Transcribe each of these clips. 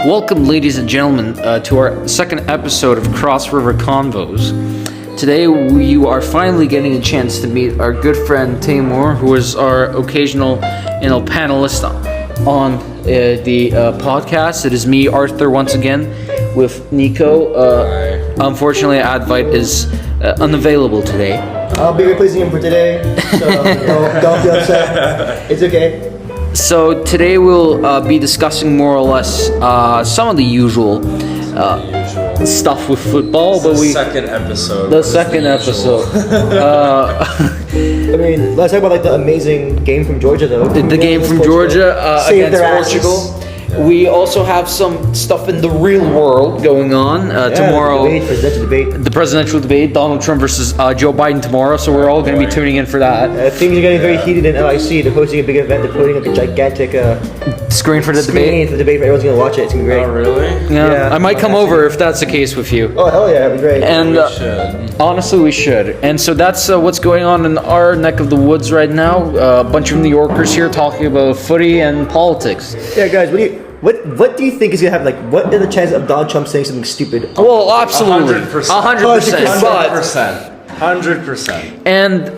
Welcome, ladies and gentlemen, to our second episode of Cross River Convos. Today, you are finally getting a chance to meet our good friend Teymur, who is our occasional, panelist on the podcast. It is me, Arthur, once again, with Niko. Unfortunately, Advite is unavailable today. I'll be replacing him for today, so don't be upset. It's okay. So today we'll be discussing more or less some of the usual stuff with football, The second episode. I mean, let's talk about the amazing game from Georgia, though. The game from Georgia against Portugal. Yeah. We also have some stuff in the real world going on tomorrow. The Presidential debate, Donald Trump versus Joe Biden tomorrow. So we're all going to be tuning in for that. Things are getting very heated in LIC. They're hosting a big event. They're putting up a gigantic Screen for the debate. Everyone's going to watch it. It's going to be great. Oh, really? Yeah, I might come over if that's the case with you. Oh, hell yeah, that'd be great. And We should. honestly, we should. And so that's what's going on in our neck of the woods right now. A bunch of New Yorkers here talking about footy and politics. Yeah, guys, what do you think is going to happen? What are the chances of Donald Trump saying something stupid? Well, absolutely, 100%. 100%. But 100%. and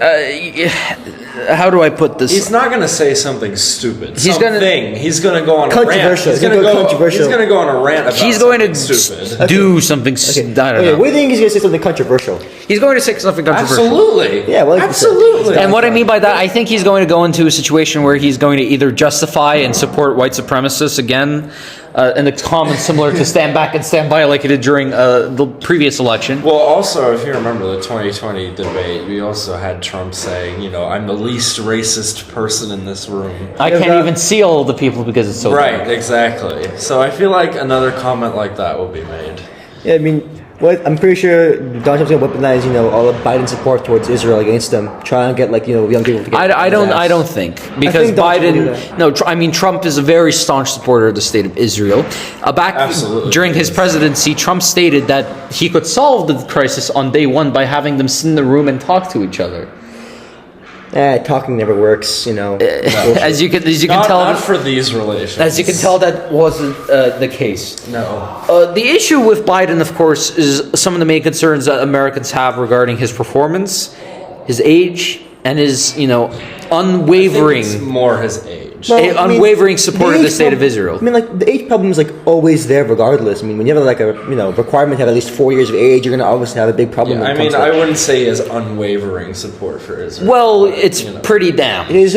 how do I put this? He's not going to say something stupid. He's gonna- He's going to go on a rant. Controversial. He's going to go controversial. He's going to go on a rant about He's going to stupid. do something. I don't know. What do you think he's going to say something controversial? He's going to say something controversial. Absolutely. Yeah, well, absolutely. And what I mean by that, I think he's going to go into a situation where he's going to either justify and support white supremacists again, and it's common similar to stand back and stand by like he did during the previous election. Well, also, if you remember the 2020 debate, we also had Trump saying, I'm the least racist person in this room. I can't even see all the people because it's so Right, dark. exactly. So I feel like another comment like that will be made. Yeah, I mean, I'm pretty sure Donald Trump's gonna weaponize, all of Biden's support towards Israel against them, trying to get young people to get. I don't think because think Donald Trump will do Biden. No, I mean Trump is a very staunch supporter of the state of Israel. Back Absolutely. during his presidency, Trump stated that he could solve the crisis on day one by having them sit in the room and talk to each other. Talking never works, As you can tell, Not for these relations. as you can tell, that wasn't the case. No. The issue with Biden, of course, is some of the main concerns that Americans have regarding his performance, his age, and his, unwavering, It's more his age. unwavering support of the age state of problem- Israel. I mean, the age problem is always there, regardless. I mean, when you have a requirement to have at least 4 years of age, you're gonna obviously have a big problem. when it comes to I it. wouldn't say his unwavering support for Israel. Well, it's pretty damn. His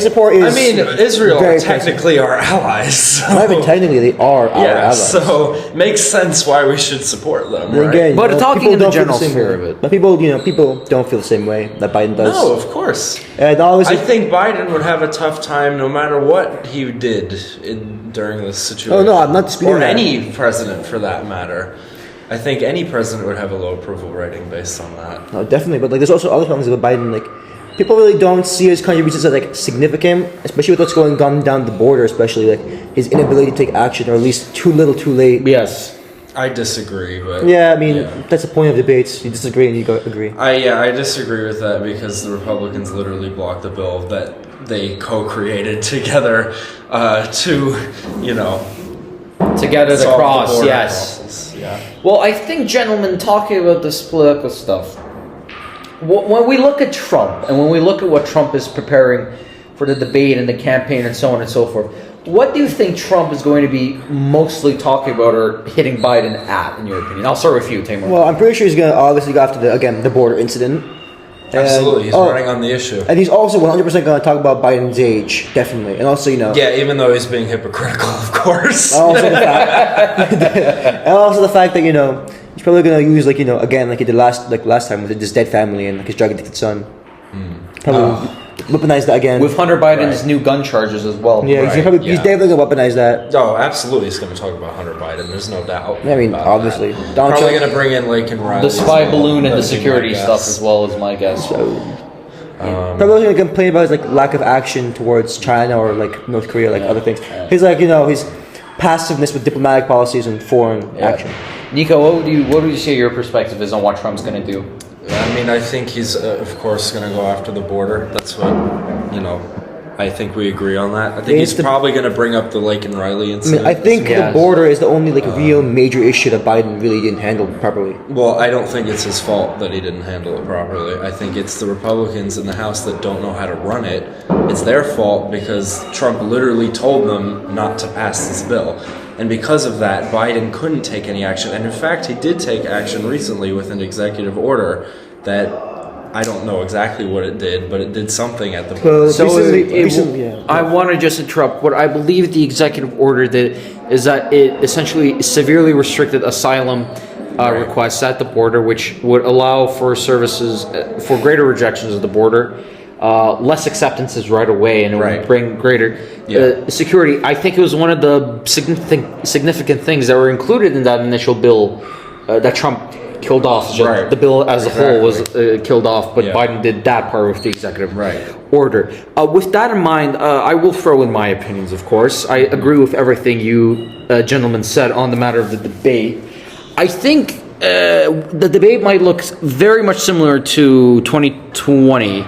support is. Israel very technically are allies. So. Not even technically, they are our allies. so makes sense why we should support them, Then right? again, But talking people in the don't feel general same sphere way. of it. But people don't feel the same way that Biden does. No, of course. And obviously, I think Biden would have a tough time no matter what he did during this situation. Oh, no, I'm not disputing Or that. any president for that matter. I think any president would have a low approval rating based on that. No, definitely, but there's also other problems with Biden. People really don't see his contributions as significant, especially with what's going on down the border. Especially his inability to take action, or at least too little, too late. Yes. I disagree, but Yeah, I mean that's the point of debates. You disagree and you agree. I disagree with that because the Republicans literally blocked the bill that they co-created together to Together the solve cross, border yes. crisis. Yeah. Well, I think, gentlemen, talking about this political stuff, when we look at Trump and when we look at what Trump is preparing for the debate and the campaign and so on and so forth, what do you think Trump is going to be mostly talking about or hitting Biden at, in your opinion? I'll start with you, Teymur. Well, I'm pretty sure he's gonna obviously go after the border incident. Absolutely, he's And- running on the issue. And he's also 100% going to talk about Biden's age, definitely. And also, Yeah, even though he's being hypocritical, of course. also the fact, and also the fact that he's probably going to use again like he did last time with his dead family and his drug addicted son. Probably weaponize that again. with Hunter Biden's Right. new gun charges as well. yeah, he's Right, definitely going to weaponize that. Oh, absolutely, he's going to talk about Hunter Biden. There's no doubt. I mean, about obviously, that. Donald Probably Trump- going to bring in Laken Riley. The spy as well. balloon and the That'd be my security guess. stuff as well is my guess. Probably going to complain about his lack of action towards China or North Korea, other things. His his passiveness with diplomatic policies and foreign action. Niko, what would you say your perspective is on what Trump's going to do? I mean, I think he's, of course, going to go after the border. That's what, I think we agree on that. I think he's probably going to bring up the Lake and Riley incident. I think the border is the only real major issue that Biden really didn't handle properly. Well, I don't think it's his fault that he didn't handle it properly. I think it's the Republicans in the House that don't know how to run it. It's their fault because Trump literally told them not to pass this bill. And because of that, Biden couldn't take any action. And in fact, he did take action recently with an executive order that I don't know exactly what it did, but it did something at the moment. I want to just interrupt. What I believe the executive order did is that it essentially severely restricted asylum requests at the border, which would allow for services, for greater rejections of the border, less acceptances right away, and it would bring greater security. I think it was one of the significant things that were included in that initial bill that Trump killed off. The bill as a whole was killed off, but Biden did that part with the executive order. With that in mind, I will throw in my opinions, of course. I agree with everything you gentlemen said on the matter of the debate. I think the debate might look very much similar to 2020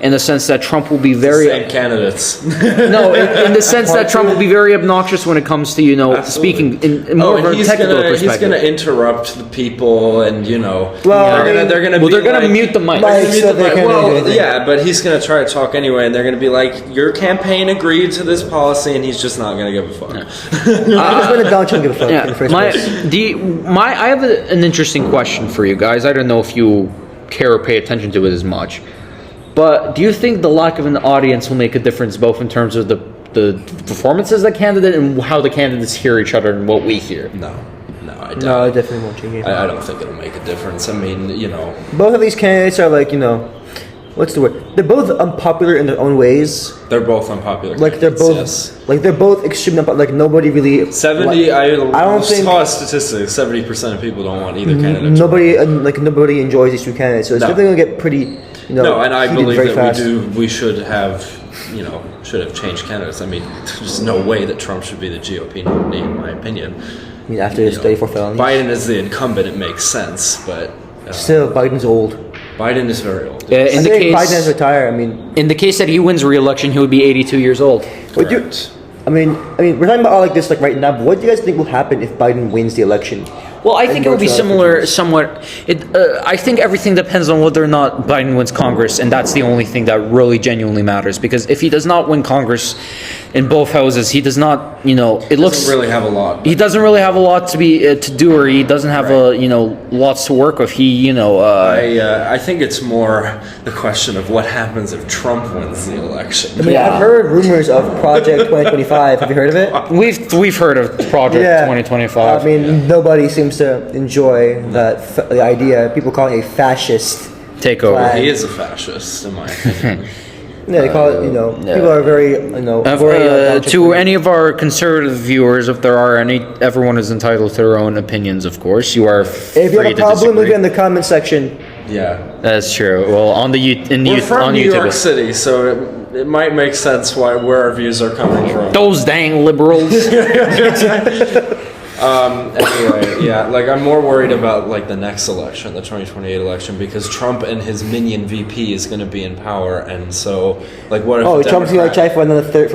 in the sense that Trump will be very... Same candidates. No, in the sense that Trump will be very obnoxious when it comes to, speaking in more of a technical perspective. He's going to interrupt the people and, they're going to mute the mic. But he's going to try to talk anyway, and they're going to be like, your campaign agreed to this policy, and he's just not going to give a fuck. Donald Trump give a fuck in the first place. I have an interesting question for you guys. I don't know if you care or pay attention to it as much. But do you think the lack of an audience will make a difference both in terms of the performances of the candidate and how the candidates hear each other and what we hear? No, I don't. No, it definitely won't change. I don't think it'll make a difference. I mean, both of these candidates are what's the word? They're both unpopular in their own ways. They're both unpopular. They're both extremely unpopular. Nobody really. 70. I saw a statistic. 70% of people don't want either candidate. Nobody enjoys these two candidates. So it's definitely gonna get pretty. And I believe that we should have changed candidates. I mean, there's no way that Trump should be the GOP nominee, in my opinion. I mean, after his 34 felonies. Biden is the incumbent, it makes sense, but... Still, Biden's old. Biden is very old. Biden has retired, in the case that he wins re-election, he would be 82 years old. Correct. I mean, we're talking about all like this right now, but what do you guys think will happen if Biden wins the election? Well, I think it will be similar somewhat. I think everything depends on whether or not Biden wins Congress, and that's the only thing that really genuinely matters. Because if he does not win Congress in both houses, he does not, doesn't really have a lot. He doesn't really have a lot to do, or he doesn't have lots to work with. I think it's more the question of what happens if Trump wins the election. I mean, I've heard rumors of Project 2025. Have you heard of it? We've heard of Project 2025. I mean, nobody seems to enjoy the idea. People call it a fascist takeover. plan. He is a fascist, in my opinion. Yeah, they call it, people are very, to any of our conservative viewers, if there are any, everyone is entitled to their own opinions, of course. You are free if you have a to problem, disagree. leave it in the comment section. Yeah. That's true. Well, We're from New York City, so it might make sense where our views are coming from. Those dang liberals. Anyway, I'm more worried about the next election, the 2028 election, because Trump and his minion VP is going to be in power, and so what if? Oh, Trump's going to try for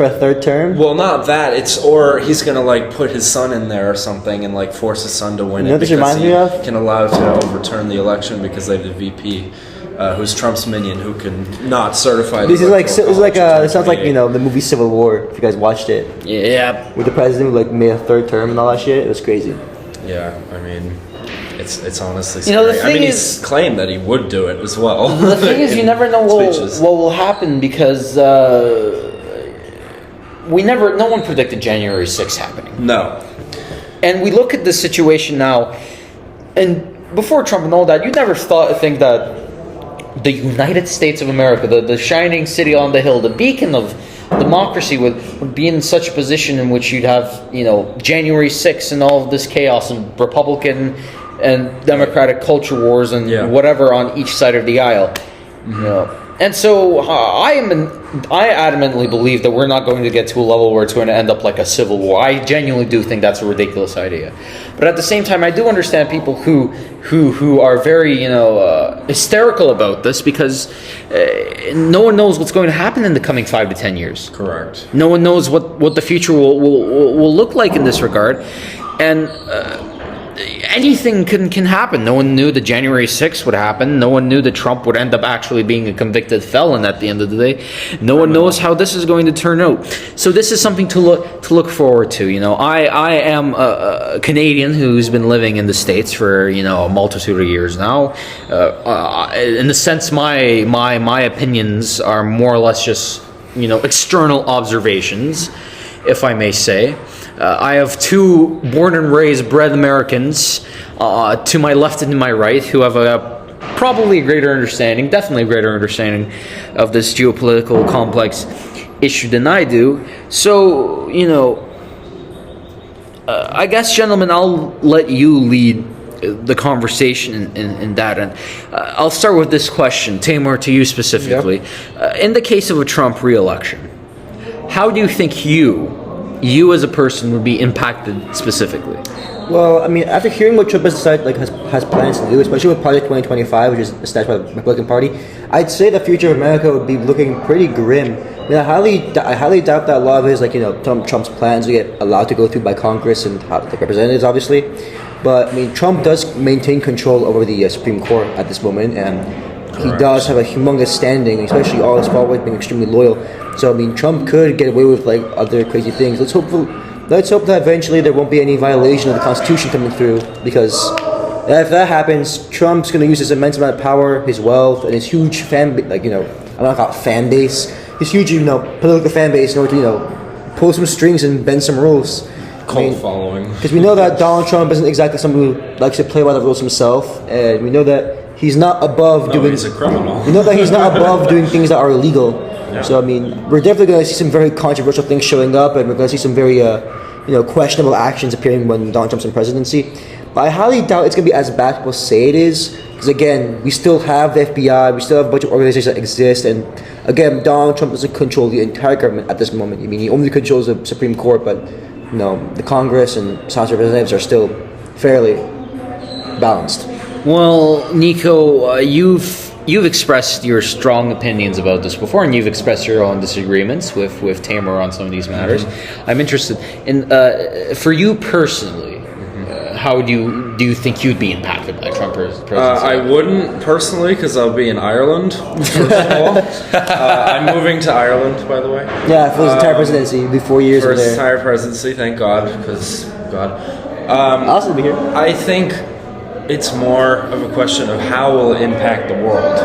a third term? Well, not that. Or he's going to put his son in there or something, and force his son to win it because he can allow to overturn the election because they have the VP. Who's Trump's minion, who can not certify. This is it sounds like the movie Civil War. If you guys watched it, yeah, with the president who made a third term and all that shit, it was crazy. Yeah, I mean, it's honestly scary. The thing is, he's claimed that he would do it as well. The thing is, you never know what will happen because no one predicted January 6th happening. No, and we look at the situation now, and before Trump and all that, you never think that the United States of America, the shining city on the hill, the beacon of democracy would be in such a position in which you'd have, January 6th and all of this chaos and Republican and Democratic culture wars and whatever on each side of the aisle. And so I adamantly believe that we're not going to get to a level where it's going to end up like a civil war. I genuinely do think that's a ridiculous idea. But at the same time, I do understand people who are very hysterical about this because no one knows what's going to happen in the coming 5 to 10 years. Correct. No one knows what the future will look like in this regard, and anything can happen. No one knew that January 6th would happen. No one knew that Trump would end up actually being a convicted felon at the end of the day. No one knows how this is going to turn out. So this is something to look forward to. I am a Canadian who's been living in the States for a multitude of years now. In the sense, my opinions are more or less just external observations, if I may say. I have two born and raised bred Americans to my left and to my right who have definitely a greater understanding of this geopolitical complex issue than I do. So, I guess, gentlemen, I'll let you lead the conversation in that. And I'll start with this question, Teymur, to you specifically. Yep. In the case of a Trump re-election, how do you think you as a person would be impacted specifically? Well, I mean, after hearing what Trump has decided, has plans to do, especially with Project 2025, which is established by the Republican Party, I'd say the future of America would be looking pretty grim. I mean, I highly doubt that a lot of his, Trump's plans will get allowed to go through by Congress and the representatives, obviously. But I mean, Trump does maintain control over the Supreme Court at this moment, and he does have a humongous standing, especially all his followers being extremely loyal. So I mean, Trump could get away with other crazy things. Let's hope that eventually there won't be any violation of the Constitution coming through, because if that happens, Trump's going to use his immense amount of power, his wealth, and his huge fan base, I'm not call it fan base, his huge political fan base in order to pull some strings and bend some rules. Cult following. Because we know that Donald Trump isn't exactly someone who likes to play by the rules himself, and we know that he's not above doing. He's a criminal. We know that he's not above doing things that are illegal. Yeah. So I mean, we're definitely going to see some very controversial things showing up, and we're going to see some very, questionable actions appearing when Donald Trump's in presidency. But I highly doubt it's going to be as bad as people say it is, because again, we still have the FBI, we still have a bunch of organizations that exist, and again, Donald Trump doesn't control the entire government at this moment. I mean, he only controls the Supreme Court, but the Congress and House of Representatives are still fairly balanced. Well, Niko, you've expressed your strong opinions about this before, and you've expressed your own disagreements with Teymur on some of these matters. Mm-hmm. I'm interested in, for you personally, how do you think you'd be impacted by Trump presidency? I wouldn't personally, because I'll be in Ireland, first of all. I'm moving to Ireland, by the way. Yeah, for his entire presidency, it'll be 4 years for over his there. entire presidency, thank God, because God. I'll also be here. I think it's more of a question of how will it impact the world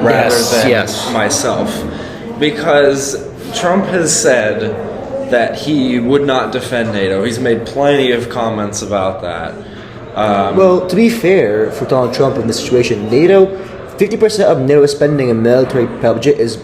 rather than myself. Because Trump has said that he would not defend NATO. He's made plenty of comments about that. Well, to be fair, for Donald Trump in this situation, NATO, 50% of NATO spending in military budget is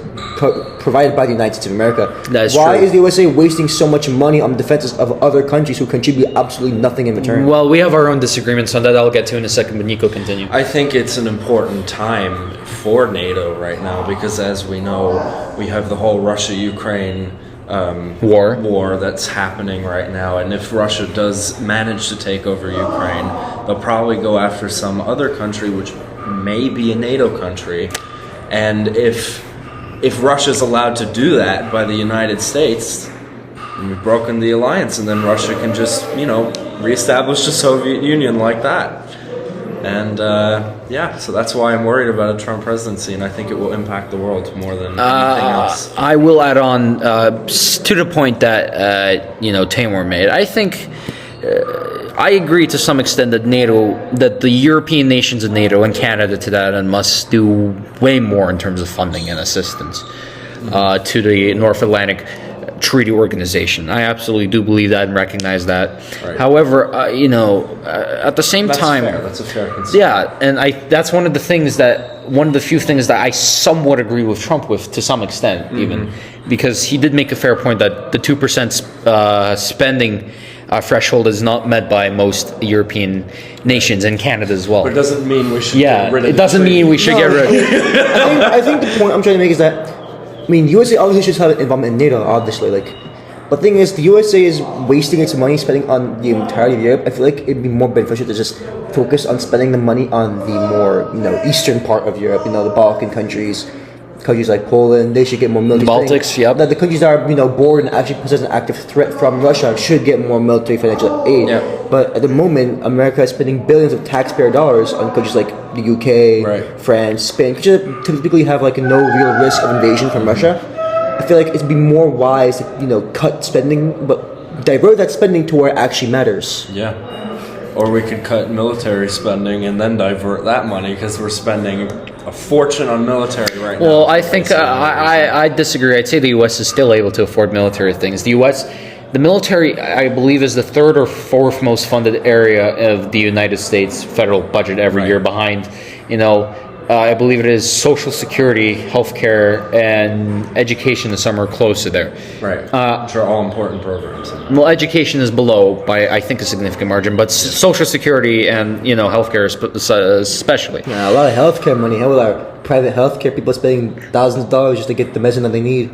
provided by the United States of America. That's Why true. is the USA wasting so much money on the defenses of other countries who contribute absolutely nothing in return? Well, we have our own disagreements on that. I'll get to in a second, but Niko, continue. I think it's an important time for NATO right now because, as we know, we have the whole Russia-Ukraine war that's happening right now, and if Russia does manage to take over Ukraine, they'll probably go after some other country which may be a NATO country, and if Russia's allowed to do that by the United States, then we've broken the alliance, and then Russia can just reestablish the Soviet Union like that. And so that's why I'm worried about a Trump presidency, and I think it will impact the world more than anything else. I will add on to the point that Teymur made. I think I agree to some extent that that the European nations of NATO and Canada to that end must do way more in terms of funding and assistance to the North Atlantic Treaty Organization. I absolutely do believe that and recognize that. Right. However, at the same time, that's a fair concern. Yeah, and that's one of the few things that I somewhat agree with Trump with to some extent, even because he did make a fair point that the 2% spending threshold is not met by most European nations and Canada as well. But it doesn't mean we should Yeah, get rid of it doesn't mean we should get rid. I think the point I'm trying to make is that, I mean, USA obviously should have an involvement in NATO, obviously, like. But the thing is, the USA is wasting its money spending on the entirety of Europe. I feel like it'd be more beneficial to just focus on spending the money on the more, eastern part of Europe. The Balkan countries like Poland. They should get more military. Baltics, yep. That the countries that are bored and actually possess an active threat from Russia should get more military financial aid. Yep. But at the moment, America is spending billions of taxpayer dollars on countries like the UK, Right. France, Spain, countries that typically have like no real risk of invasion from Russia. I feel like it'd be more wise to, cut spending, but divert that spending to where it actually matters. Yeah. Or we could cut military spending and then divert that money because we're spending a fortune on military right now. Well, I think I disagree. I'd say the U.S. is still able to afford military things. The military, I believe, is the third or fourth most funded area of the United States federal budget every year, behind, I believe it is Social Security, healthcare, and education. Some are close to there. Right. Which are all important programs. Well, education is below by, I think, a significant margin, but Social Security and healthcare especially. Yeah, a lot of healthcare money. How about our private healthcare people spending thousands of dollars just to get the medicine that they need?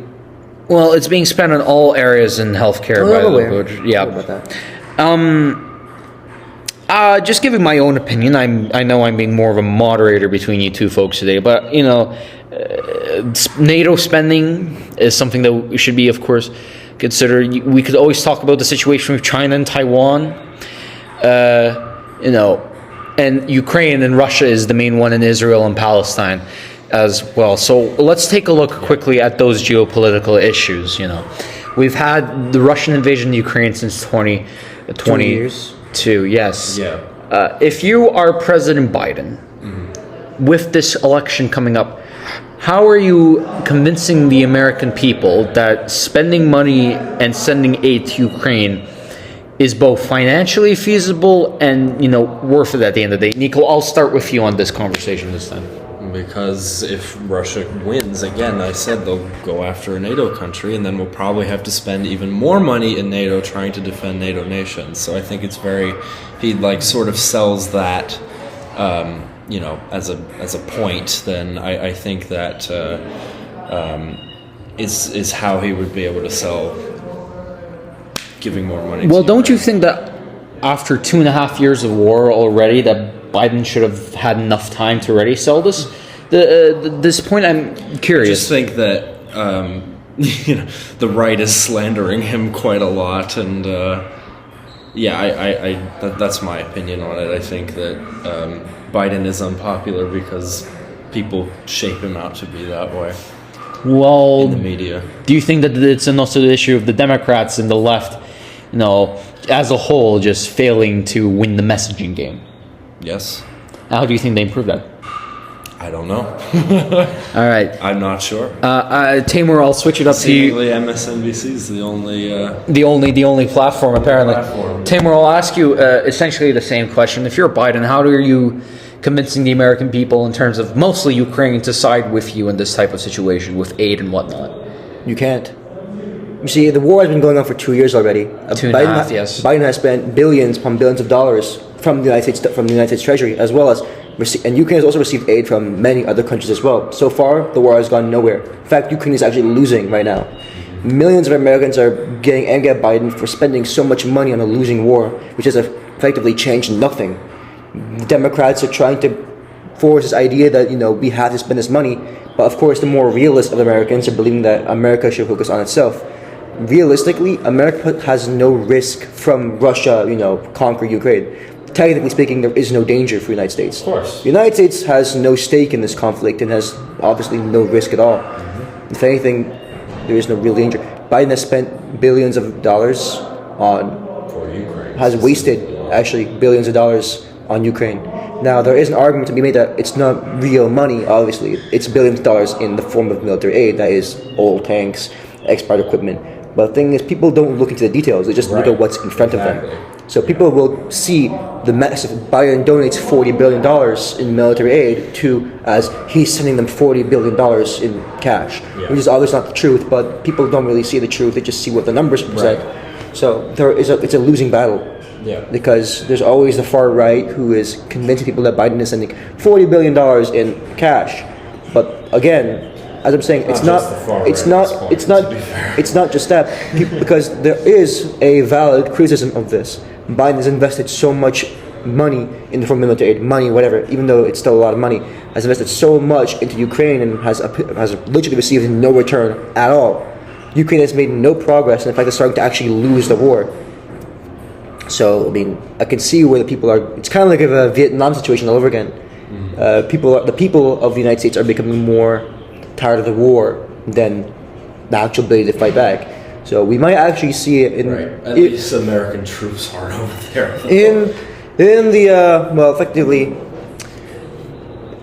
Well, it's being spent on all areas in healthcare. Yeah. About that. Just giving my own opinion. I know I'm being more of a moderator between you two folks today, but NATO spending is something that we should be, of course, consider. We could always talk about the situation with China and Taiwan, and Ukraine and Russia is the main one, and Israel and Palestine as well. So let's take a look quickly at those geopolitical issues. We've had the Russian invasion of Ukraine since 2020. 2 years. Yes. Yeah. If you are President Biden, with this election coming up, how are you convincing the American people that spending money and sending aid to Ukraine is both financially feasible and, worth it at the end of the day? Niko, I'll start with you on this conversation this time. Because if Russia wins, again, I said they'll go after a NATO country, and then we'll probably have to spend even more money in NATO trying to defend NATO nations. So I think it's he sort of sells that, as a point. Then I think that is how he would be able to sell giving more money. Well, don't you think that after 2.5 years of war already, that Biden should have had enough time to already sell this? This point, I'm curious. I just think that the right is slandering him quite a lot, and that's my opinion on it. I think that Biden is unpopular because people shape him out to be that way. Well, in the media. Do you think that it's also the issue of the Democrats and the left, as a whole, just failing to win the messaging game? Yes. How do you think they improve that? I don't know. All right. I'm not sure. Teymur, I'll switch it up to you. MSNBC is the only... The only platform, apparently. Teymur, I'll ask you essentially the same question. If you're Biden, how are you convincing the American people in terms of mostly Ukraine to side with you in this type of situation with aid and whatnot? You can't. You see, the war has been going on for 2 years already. 2.5, yes. Biden has spent billions upon billions of dollars from the United States Treasury, as well as and Ukraine has also received aid from many other countries as well. So far, the war has gone nowhere. In fact, Ukraine is actually losing right now. Millions of Americans are getting angry at Biden for spending so much money on a losing war, which has effectively changed nothing. The Democrats are trying to force this idea that we have to spend this money, but of course, the more realist of Americans are believing that America should focus on itself. Realistically, America has no risk from Russia, conquer Ukraine. Technically speaking, there is no danger for the United States. Of course. The United States has no stake in this conflict and has obviously no risk at all. Mm-hmm. If anything, there is no real danger. Biden has spent billions of dollars for Ukraine. Has wasted actually billions of dollars on Ukraine. Now, there is an argument to be made that it's not real money, obviously. It's billions of dollars in the form of military aid, that is old tanks, expired equipment. But the thing is, people don't look into the details. They just look at what's in front of them. So people will see the massive Biden donates $40 billion in military aid as he's sending them $40 billion in cash, which is obviously not the truth, but people don't really see the truth. They just see what the numbers present. So it's a losing battle. Yeah. Because there's always the far right who is convincing people that Biden is sending $40 billion in cash. But again, as I'm saying, it's not just that, because there is a valid criticism of this. Biden has invested so much money in the form of military aid, money, whatever, even though it's still a lot of money, has invested so much into Ukraine and has literally received no return at all. Ukraine has made no progress, and in fact, it's starting to actually lose the war. So, I mean, I can see where the people are. It's kind of like a Vietnam situation all over again. The people of the United States are becoming more tired of the war than the actual ability to fight back. So we might actually see it in. Right. At least American troops aren't over there. In the effectively,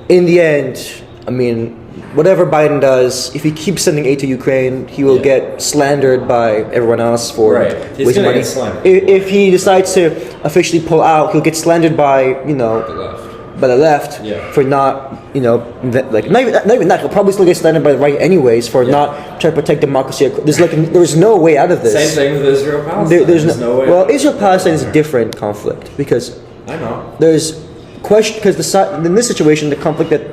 in the end, I mean, whatever Biden does, if he keeps sending aid to Ukraine, he will get slandered by everyone else for wasting money. If he decides to officially pull out, he'll get slandered by the left for not not even that. He'll probably still get slandered by the right anyways for not trying to protect democracy. There's no way out of this. Same thing with Israel-Palestine. There's no way. Well, Israel-Palestine is a different conflict because there's question, because the side in this situation, the conflict that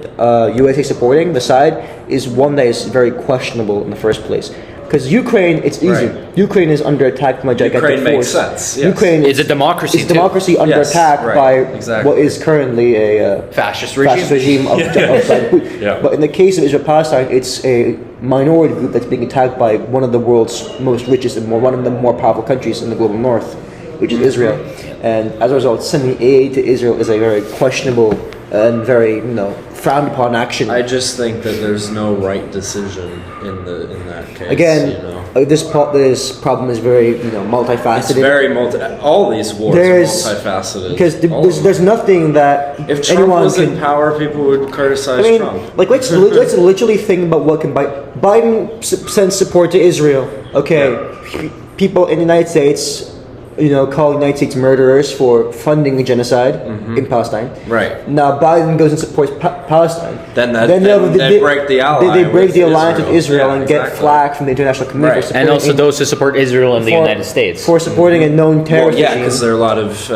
USA is supporting, the side is one that is very questionable in the first place. Because Ukraine, it's easy. Right. Ukraine is under attack from a gigantic force. Ukraine makes sense. Yes. Ukraine is a democracy. It's democracy under attack by what is currently a fascist regime of Putin. But in the case of Israel-Palestine, it's a minority group that's being attacked by one of the world's most richest and one of the more powerful countries in the global north, which is Israel. And as a result, sending aid to Israel is a very questionable and very frowned upon action. I just think that there's no right decision in that case. Again, this problem is very multifaceted. It's very all these wars are multifaceted. Because there's nothing that if Trump was in power, people would criticize Trump. Like let's literally think about what can Biden sends support to Israel. Okay, people in the United States call the United States murderers for funding a genocide in Palestine. Right. Now Biden goes and supports Palestine. Then they break the alliance. They break the alliance with Israel and get flack from the international community. Right. And also those who support Israel in the United States. For supporting a known terrorist regime. because there are a lot of...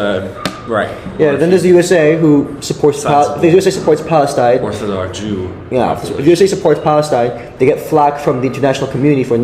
Yeah, then there's the USA who supports the USA supports Palestine. Orthodox Jew. Yeah, the USA supports Palestine. They get flack from the international community for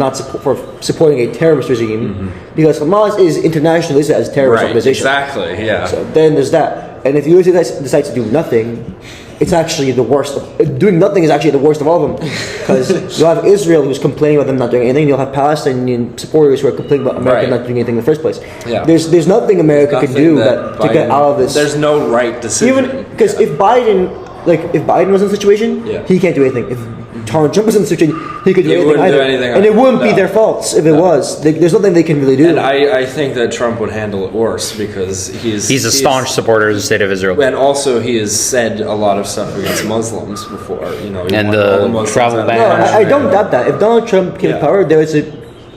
supporting a terrorist regime because Hamas is international listed as a terrorist organization. Exactly. Yeah. So then there's that, and if the USA decides to do nothing, it's actually the worst. Doing nothing is actually the worst of all of them, because you'll have Israel who's complaining about them not doing anything. You'll have Palestinian supporters who are complaining about America not doing anything in the first place. Yeah. There's nothing America can do to get out of this. There's no right decision. Even because if Biden was in the situation, he can't do anything. If Donald Trump was in the situation, he could do anything either. And it wouldn't be their faults if it was. There's nothing they can really do. And I think that Trump would handle it worse because he's a staunch supporter of the state of Israel. And also he has said a lot of stuff against Muslims before. And the travel ban. No, I don't doubt that. If Donald Trump came to power, there is an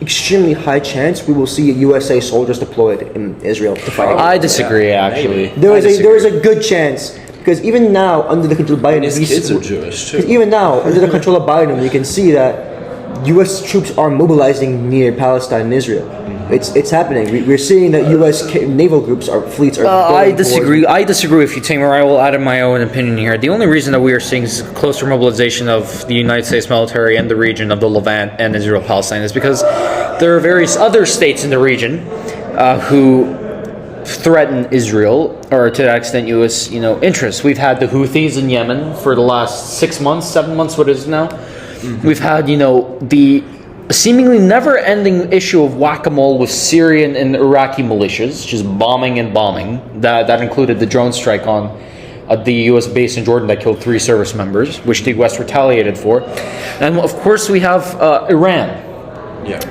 extremely high chance we will see USA soldiers deployed in Israel to fight. I disagree, actually. There is a good chance. Because even now, under the control of Biden, his kids are Jewish too. Even now, under the control of Biden, we can see that U.S. troops are mobilizing near Palestine and Israel. It's happening. We're seeing that U.S. naval fleets are. I disagree. I disagree with you, Teymur. I will add my own opinion here. The only reason that we are seeing closer mobilization of the United States military and the region of the Levant and Israel-Palestine is because there are various other states in the region who threaten Israel, or to that extent U.S. interests. We've had the Houthis in Yemen for the last 6 months, 7 months, what is it now? We've had the seemingly never-ending issue of whack-a-mole with Syrian and Iraqi militias, just bombing and bombing. That included the drone strike on the U.S. base in Jordan that killed 3 service members, which the West retaliated for. And of course we have Iran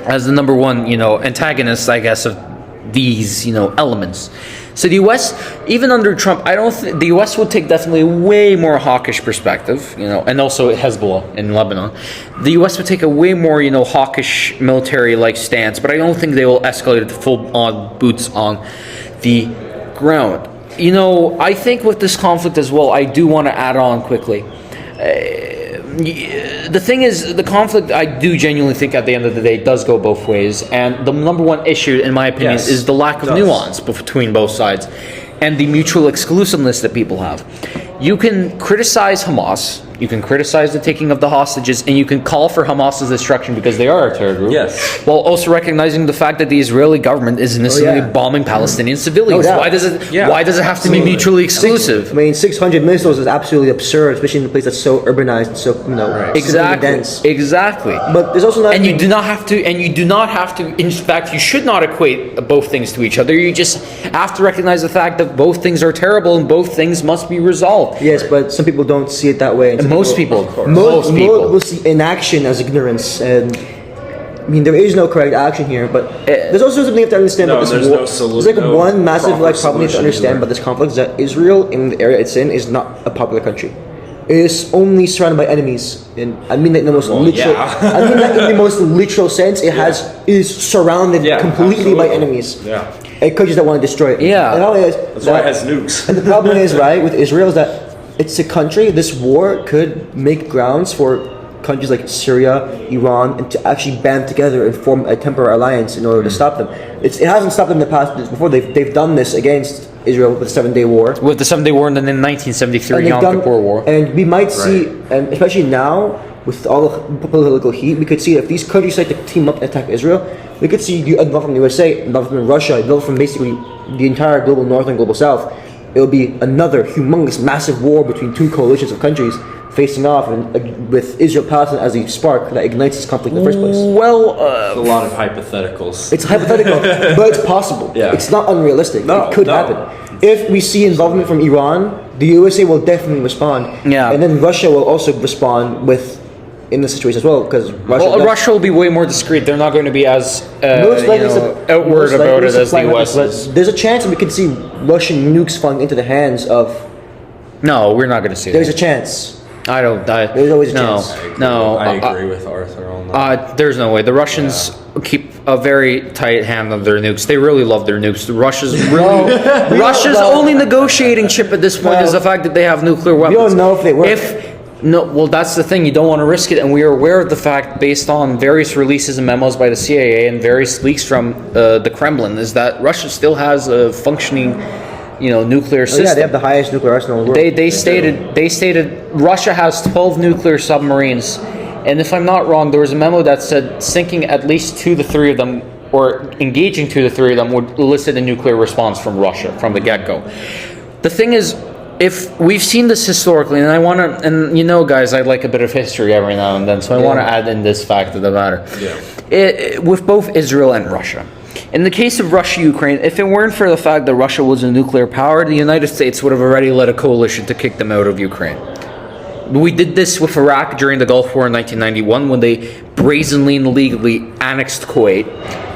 as the number one antagonist, I guess, of these elements. So the U.S., even under Trump, I don't think the U.S. would take definitely a way more hawkish perspective, and also Hezbollah in Lebanon. The U.S. would take a way more hawkish military-like stance, but I don't think they will escalate it to full-on boots on the ground. I think with this conflict as well, I do want to add on quickly. the thing is, the conflict, I do genuinely think at the end of the day does go both ways, and the number one issue, in my opinion, Yes, is the lack of it does. nuance between both sides, and the mutual exclusiveness that people have. You can criticize Hamas, you can criticize the taking of the hostages, and you can call for Hamas's destruction because they are a terror group. Yes. While also recognizing the fact that the Israeli government is innocently bombing Palestinian civilians. No doubt. Why does it? Yeah. Why does it have to be mutually exclusive? I mean, 600 missiles is absolutely absurd, especially in a place that's so urbanized, so civilian Exactly. dense. Exactly. But there's also not. And you do not have to. And you do not have to. In fact, you should not equate both things to each other. You just have to recognize the fact that both things are terrible and both things must be resolved. Yes, but some people don't see it that way. And some Most people. Most people. will see inaction as ignorance, and I mean there is no correct action here. But there's also something you have to understand No, about this there's war. no There's like no one massive proper problem you have to solution understand either. about this conflict is that Israel, in the area it's in, is not a popular country. It is only surrounded by enemies, and I mean that in the most literal. yeah. I mean that in the most literal sense. It is surrounded Yeah, completely by absolutely. enemies. Yeah. And countries that want to destroy it. Yeah. And how it is, That's why it has nukes. and the problem is, right, with Israel is that it's a country, this war could make grounds for countries like Syria, Iran, and to actually band together and form a temporary alliance in order to stop them. It hasn't stopped them in the past before. They've done this against Israel with the 7-Day War. With the 7-Day War and then the 1973 they've Yom Kippur War. And we might see, and especially now, with all the political heat, we could see if these countries decide to team up and attack Israel, we could see involvement from the USA, involvement from Russia, involvement from basically the entire global north and global south. It will be another humongous, massive war between two coalitions of countries facing off, and with Israel-Palestine as the spark that ignites this conflict in the first place. Well, A lot of hypotheticals. It's hypothetical, but it's possible. Yeah. It's not unrealistic. No, it could no. happen. If we see involvement from Iran, the USA will definitely respond. Yeah. And then Russia will also respond in the situation as well, because Russia will be way more discreet. They're not going to be as outward most likely about it as the supply US methods, is. but there's a chance we could see Russian nukes falling into the hands of. No, we're not going to see There's that. a chance. I don't. There's always a no, chance. no. I agree with Arthur on that. There's no way. The Russians keep a very tight hand on their nukes. They really love their nukes. Russia's only negotiating chip at this point is the fact that they have nuclear weapons. don't know if they work. Well, that's the thing. You don't want to risk it, and we are aware of the fact, based on various releases and memos by the CIA and various leaks from the Kremlin, is that Russia still has a functioning, nuclear system. Yeah, they have the highest nuclear arsenal in the world. They stated Russia has 12 nuclear submarines, and if I'm not wrong, there was a memo that said sinking at least 2 to 3 of them, or engaging 2 to 3 of them, would elicit a nuclear response from Russia from the get-go. The thing is, if we've seen this historically, and I want to, and guys, I like a bit of history every now and then, so I want to add in this fact of the matter. Yeah. With both Israel and Russia. In the case of Russia-Ukraine, if it weren't for the fact that Russia was a nuclear power, the United States would have already led a coalition to kick them out of Ukraine. We did this with Iraq during the Gulf War in 1991 when they brazenly and illegally annexed Kuwait.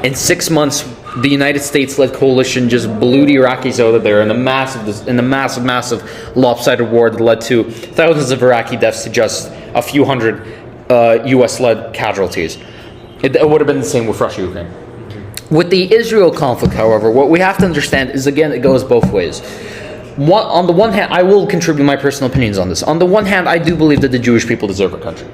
In 6 months, the United States-led coalition just blew the Iraqis out of there in a massive lopsided war that led to thousands of Iraqi deaths to just a few hundred U.S.-led casualties. It would have been the same with Russia-Ukraine. With the Israel conflict, however, what we have to understand is, again, it goes both ways. On the one hand, I will contribute my personal opinions on this. On the one hand, I do believe that the Jewish people deserve a country.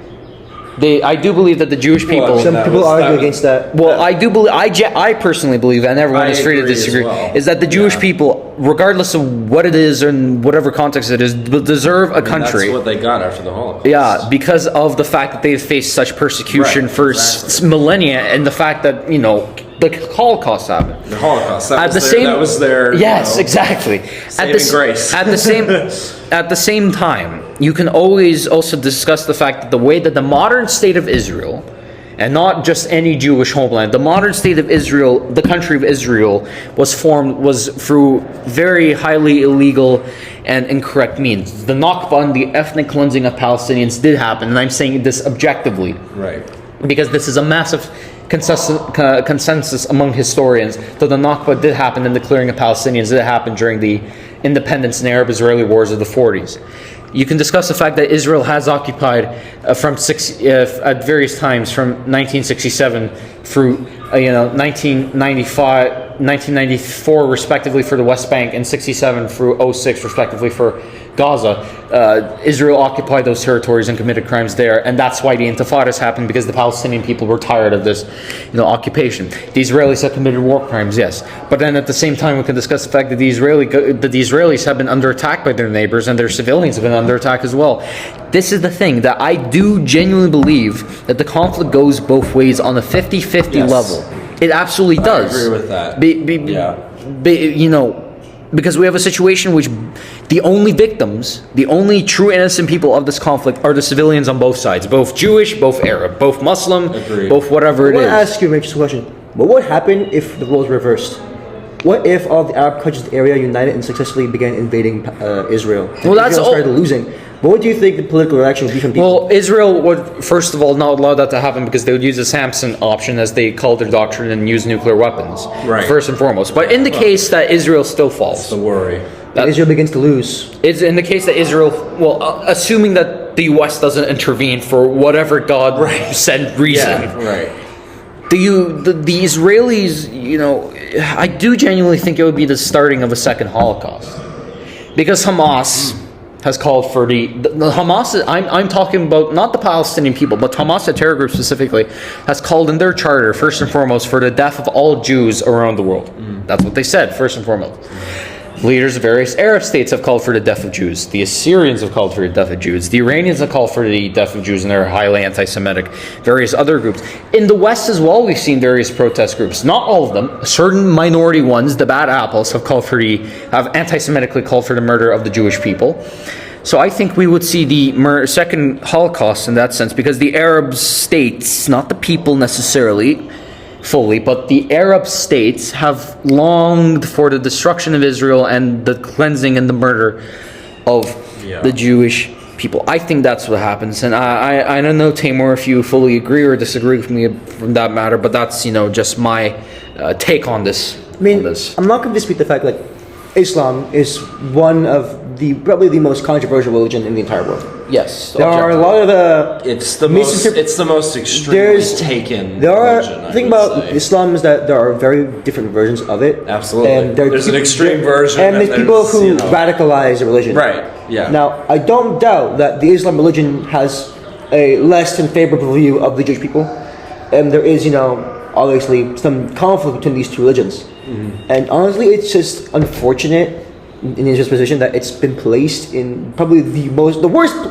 I do believe that the Jewish people. Some people argue against that. Well, I do believe. I personally believe, and everyone is free to agree as disagree, well. is that the Jewish people, regardless of what it is and whatever context it is, deserve a country. That's what they got after the Holocaust. Yeah, because of the fact that they've faced such persecution Right, for exactly. millennia, and the fact that the Holocaust happened. The Holocaust. That At was their. Yes, exactly. saving grace. At the same time, you can always also discuss the fact that the way that the modern state of Israel, and not just any Jewish homeland, the modern state of Israel, the country of Israel, was formed was through very highly illegal and incorrect means. The Nakba and the ethnic cleansing of Palestinians did happen, and I'm saying this objectively. Right. Because this is a massive consensus among historians that the Nakba did happen and the clearing of Palestinians did happen during the independence and Arab-Israeli wars of the 40s. You can discuss the fact that Israel has occupied at various times from 1967 through 1995 1994 respectively for the West Bank and 67 through 06 respectively for Gaza, Israel occupied those territories and committed crimes there, and that's why the Intifadas happened, because the Palestinian people were tired of this, occupation. The Israelis have committed war crimes, yes, but then at the same time we can discuss the fact that the Israelis have been under attack by their neighbors, and their civilians have been under attack as well. This is the thing, that I do genuinely believe that the conflict goes both ways on a 50-50 Yes. level. It absolutely does. I agree with that. Because we have a situation in which the only victims, the only true innocent people of this conflict are the civilians on both sides, both Jewish, both Arab, both Muslim, Agreed. both whatever it I want is. to ask you a question. What would happen if the roles reversed? What if all the Arab countries in the area united and successfully began invading Israel? Well, that's Israel started losing. What do you think the political reaction would be from people? Well, Israel would, first of all, not allow that to happen because they would use the Samson option, as they call their doctrine, and use nuclear weapons, Right. first and foremost. But in the case that Israel still falls, The worry. Israel begins to lose. it's in the case that Israel, assuming that the U.S. doesn't intervene for whatever God said reason, Right. the Israelis, I do genuinely think it would be the starting of a second Holocaust, because Hamas has called for the Hamas. I'm talking about not the Palestinian people, but Hamas, the terror group specifically, has called in their charter first and foremost for the death of all Jews around the world. That's what they said first and foremost. Leaders of various Arab states have called for the death of Jews. The Assyrians have called for the death of Jews. The Iranians have called for the death of Jews, and they're highly anti-Semitic. Various other groups. In the West as well, we've seen various protest groups. Not all of them. Certain minority ones, the bad apples, have anti-Semitically called for the murder of the Jewish people. So I think we would see the second Holocaust in that sense, because the Arab states, not the people necessarily, fully, but the Arab states have longed for the destruction of Israel and the cleansing and the murder of the Jewish people. I think that's what happens, and I don't know, Teymur, if you fully agree or disagree with me from that matter, but that's just my take on this. I'm not going to dispute the fact that Islam is one of probably the most controversial religion in the entire world. Yes, There are a lot of It's the most extremely taken religion. The thing about Islam is that there are very different versions of it. Absolutely. And There's an extreme version, and there's people who radicalize the religion. Right, yeah. Now, I don't doubt that the Islam religion has a less than favorable view of the Jewish people, and there is, obviously some conflict between these two religions. And honestly, it's just unfortunate in Israel's position that it's been placed in probably the worst.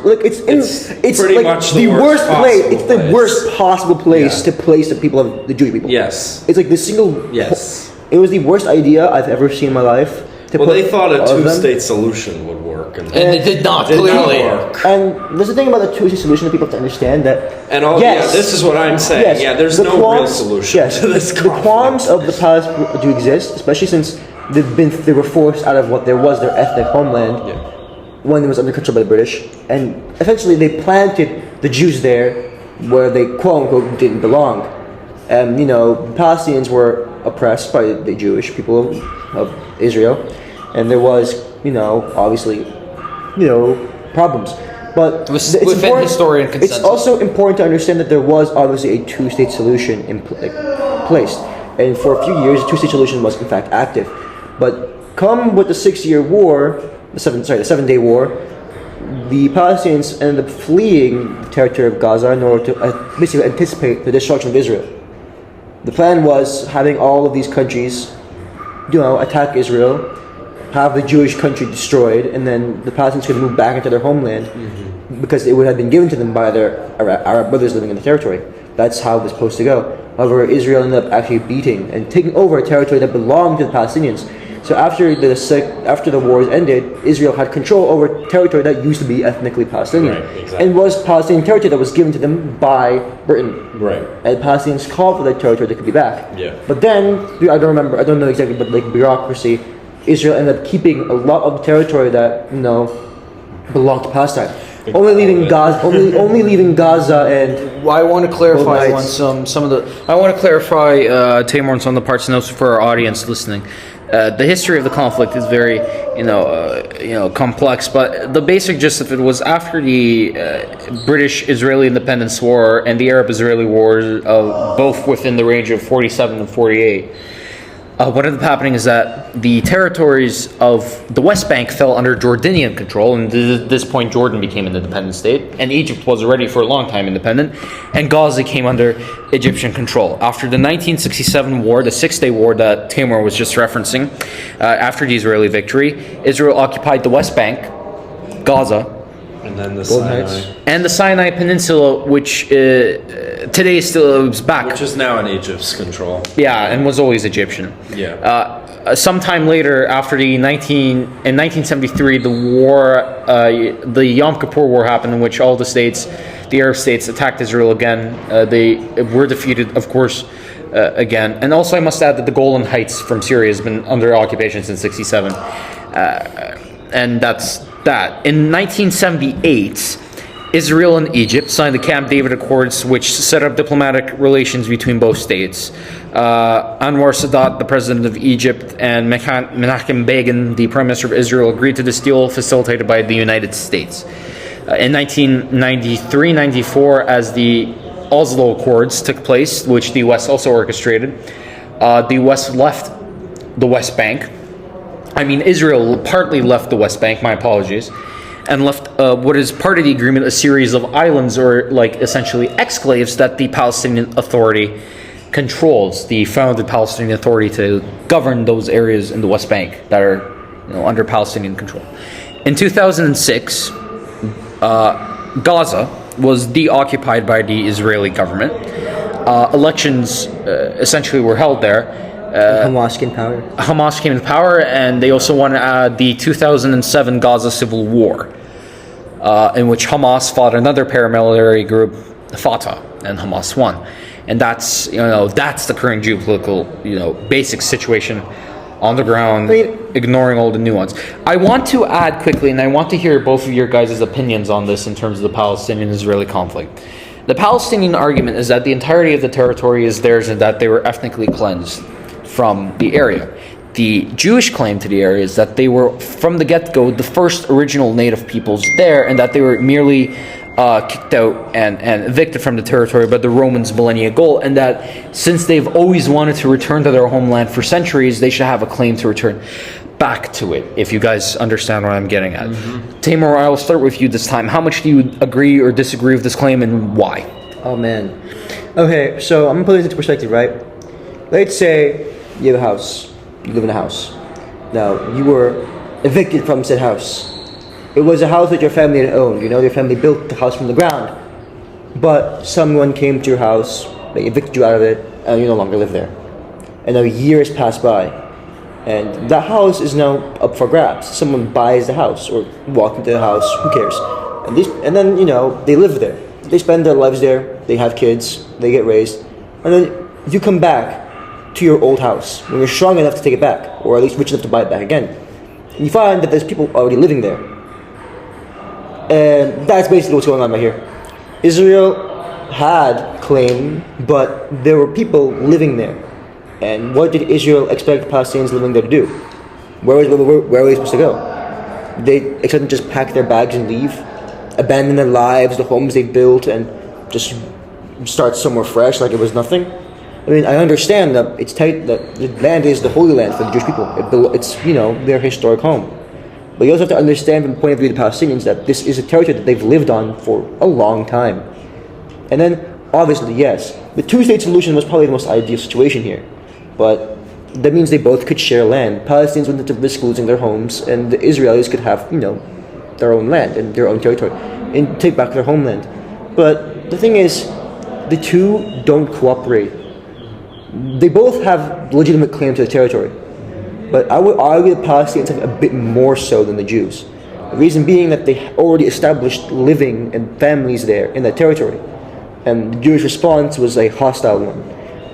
Like it's pretty like much the worst place. possible It's the place. worst possible place to place the people of the Jewish people. Yes. It's like the single. Yes. It was the worst idea I've ever seen in my life. Well, they thought a two-state solution would work, and it did not, did not clearly. work. And there's the thing about the two-state solution that people have to understand that. And this is what I'm saying. Yes, Yeah, there's the no real solution to this The conflict. qualms of the Palestinians do exist, especially since they were forced out of what there was their ethnic homeland when it was under control by the British, and essentially they planted the Jews there where they quote unquote didn't belong. And Palestinians were oppressed by the Jewish people of Israel, and there was obviously problems. But it's within historian consensus. It's also important to understand that there was obviously a two-state solution placed, and for a few years, the two-state solution was in fact active. But come with the 6-year war, the 7-day war, the Palestinians ended up fleeing the territory of Gaza in order to basically anticipate the destruction of Israel. The plan was having all of these countries, attack Israel, have the Jewish country destroyed, and then the Palestinians could move back into their homeland because it would have been given to them by their Arab brothers living in the territory. That's how it was supposed to go. However, Israel ended up actually beating and taking over a territory that belonged to the Palestinians. So after the wars ended, Israel had control over territory that used to be ethnically Palestinian, and was Palestinian territory that was given to them by Britain. Right. And Palestinians called for that territory that could be back. Yeah. But then I don't know exactly, but like bureaucracy, Israel ended up keeping a lot of the territory that belonged to Palestine. Only leaving Gaza and. Well, I want to clarify some of the. I want to clarify, Teymur, on some of the parts, and also for our audience listening. The history of the conflict is very, complex. But the basic gist of it was after the British-Israeli Independence War and the Arab-Israeli War, both within the range of 47 and 48. what ended up happening is that the territories of the West Bank fell under Jordanian control, and at this point Jordan became an independent state, and Egypt was already for a long time independent, and Gaza came under Egyptian control. After the 1967 war, the Six-Day War that Teymur was just referencing, after the Israeli victory, Israel occupied the West Bank, Gaza, And then the Golden Sinai, Heights. and the Sinai Peninsula, which today still is back. which is now in Egypt's control. Yeah, and was always Egyptian. Yeah. Sometime later, after in 1973, the war, the Yom Kippur War happened, in which all the Arab states, attacked Israel again. They were defeated, of course, again. And also, I must add that the Golan Heights from Syria has been under occupation since '67, and that's that. In 1978. Israel and Egypt signed the Camp David Accords, which set up diplomatic relations between both states. Anwar Sadat, the president of Egypt, and Menachem Begin, the prime minister of Israel, agreed to this deal facilitated by the United States. In 1993-94, as the Oslo Accords took place, which the West also orchestrated, the West left the West Bank. Israel partly left the West Bank, my apologies, and left what is part of the agreement, a series of islands, or essentially exclaves, that the Palestinian Authority controls, the founded Palestinian Authority to govern those areas in the West Bank that are under Palestinian control. In 2006, Gaza was deoccupied by the Israeli government. Elections essentially were held there. Hamas came power. Hamas came to power, and they also won the 2007 Gaza Civil War, in which Hamas fought another paramilitary group, Fatah, and Hamas won. And that's the current geopolitical basic situation on the ground, ignoring all the nuance. I want to add quickly, and I want to hear both of your guys' opinions on this in terms of the Palestinian-Israeli conflict. The Palestinian argument is that the entirety of the territory is theirs and that they were ethnically cleansed from the area. The Jewish claim to the area is that they were, from the get-go, the first original native peoples there, and that they were merely kicked out and evicted from the territory by the Romans' millennia goal, and that since they've always wanted to return to their homeland for centuries, they should have a claim to return back to it, if you guys understand what I'm getting at. Teymur, I'll start with you this time. How much do you agree or disagree with this claim, and why? Oh man. Okay, so I'm gonna put this into perspective, right? Let's say you have a house. You live in a house. Now, you were evicted from said house. It was a house that your family had owned. Your family built the house from the ground. But someone came to your house, they evicted you out of it, and you no longer live there. And now years pass by. And that house is now up for grabs. Someone buys the house or walks into the house, who cares? And then, they live there. They spend their lives there, they have kids, they get raised. And then you come back to your old house when you're strong enough to take it back, or at least rich enough to buy it back again. And you find that there's people already living there. And that's basically what's going on right here. Israel had claim, but there were people living there. And what did Israel expect Palestinians living there to do? Where were they supposed to go? They expect them to just pack their bags and leave, abandon their lives, the homes they built, and just start somewhere fresh like it was nothing? I understand that it's tight, that the land is the holy land for the Jewish people. It's their historic home. But you also have to understand from the point of view of the Palestinians that this is a territory that they've lived on for a long time. And then, obviously, yes, the two-state solution was probably the most ideal situation here. But that means they both could share land. Palestinians wouldn't have to risk losing their homes, and the Israelis could have, their own land and their own territory and take back their homeland. But the thing is, the two don't cooperate. They both have legitimate claim to the territory, but I would argue the Palestinians have a bit more so than the Jews. The reason being that they already established living and families there in that territory, and the Jewish response was a hostile one.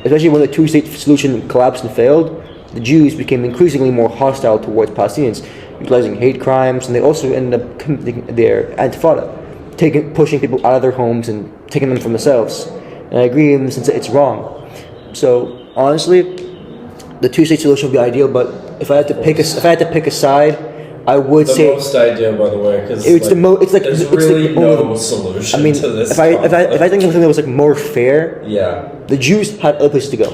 Especially when the two-state solution collapsed and failed, the Jews became increasingly more hostile towards Palestinians, utilizing hate crimes, and they also ended up committing their intifada, pushing people out of their homes and taking them from themselves. And I agree in the sense that it's wrong. So honestly, the two-state solution would be ideal. But if I had to pick a side, I would say the most ideal, by the way, because it's the most. It's like there's it's really like no solution to this. If I think of something that was more fair, yeah, the Jews had other places to go.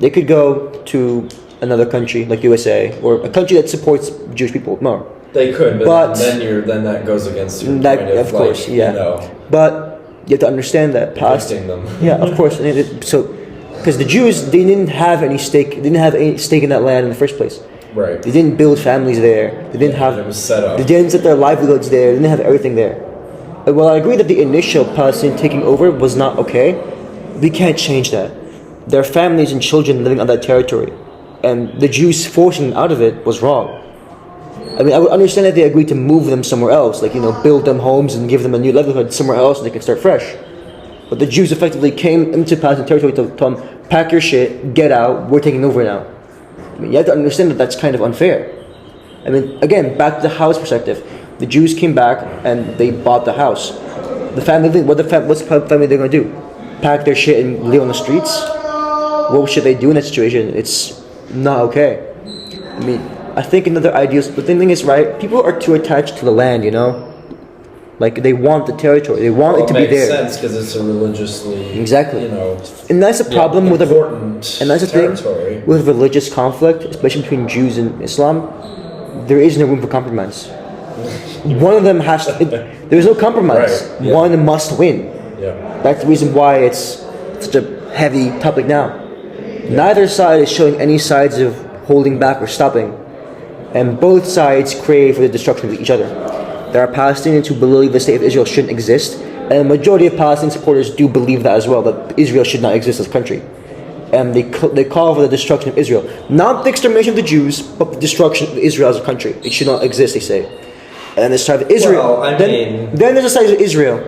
They could go to another country like USA or a country that supports Jewish people more. They could, But- then that goes against your That, point of course, like, yeah. you know, But you have to understand that evicting them. Yeah, of course. So, because the Jews, they didn't have any stake. They didn't have any stake in that land in the first place. Right. They didn't build families there. They didn't have. It was set up. They didn't set their livelihoods there. They didn't have everything there. And while I agree that the initial Palestinian taking over was not okay, we can't change that. There are families and children living on that territory, and the Jews forcing them out of it was wrong. I mean, I would understand that they agreed to move them somewhere else, like, build them homes and give them a new livelihood somewhere else and they can start fresh. But the Jews effectively came into Palestinian territory to tell them, pack your shit, get out, we're taking over now. I mean, you have to understand that that's kind of unfair. I mean, again, back to the house perspective. The Jews came back and they bought the house. The family, what's the family they're going to do? Pack their shit and live on the streets? What should they do in that situation? It's not okay. I mean, I think another idea, but the thing is, right, people are too attached to the land, Like, they want the territory. They want it to be there. It makes sense because it's a religiously, Exactly. And that's a problem with important and that's the territory. thing with religious conflict, especially between Jews and Islam. There is no room for compromise. One of them has to. There's no compromise. Right, yeah. One must win. Yeah. That's the reason why it's such a heavy topic now. Neither side is showing any signs of holding back or stopping, and both sides crave for the destruction of each other. There are Palestinians who believe the state of Israel shouldn't exist, and the majority of Palestinian supporters do believe that as well, that Israel should not exist as a country. And they call for the destruction of Israel. Not the extermination of the Jews, but the destruction of Israel as a country. It should not exist, they say. And this side of Israel. Well, then there's the side of Israel,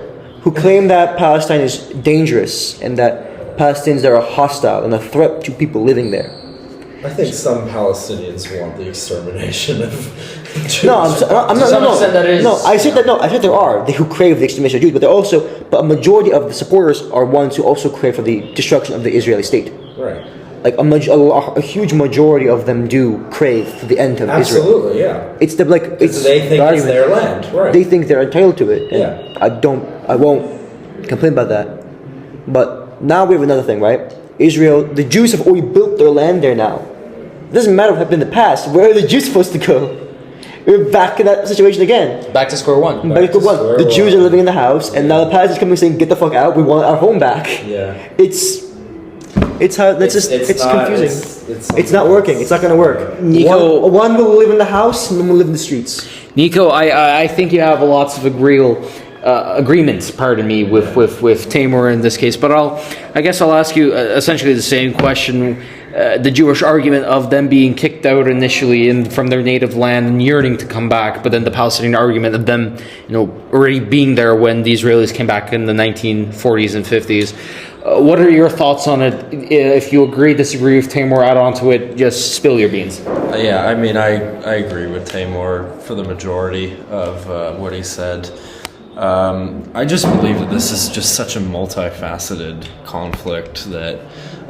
who claim that Palestine is dangerous, and that Palestinians are hostile and a threat to people living there. I think some Palestinians want the extermination of Jews. No, I'm not. To some extent that is- I said that. No, I said there are who crave the extermination of Jews, but a majority of the supporters are ones who also crave for the destruction of the Israeli state. Right. Like a huge majority of them do crave for the end of Israel. Absolutely, yeah. It's the Because they think it's their land, right? They think they're entitled to it. And Yeah. I won't complain about that. But now we have another thing, right? Israel, the Jews have already built their land there now. It doesn't matter what happened in the past. Where are the Jews supposed to go? We're back in that situation again. Back to square one. Back to one. The Jews are living in the house, and now the Palestinians coming saying, "Get the fuck out! We want our home back." Yeah. It's how that's just it's not- confusing. it's It's not working. It's not going to work. Nico- One will live in the house, and one will live in the streets. Niko, I think you have lots of agreements, pardon me, with Teymur in this case. But I guess I'll ask you essentially the same question. The Jewish argument of them being kicked out initially from their native land and yearning to come back, but then the Palestinian argument of them, already being there when the Israelis came back in the 1940s and 50s. What are your thoughts on it? If you agree, disagree with Teymur, add on to it, just spill your beans. Yeah, I mean, I agree with Teymur for the majority of what he said. I just believe that this is just such a multifaceted conflict that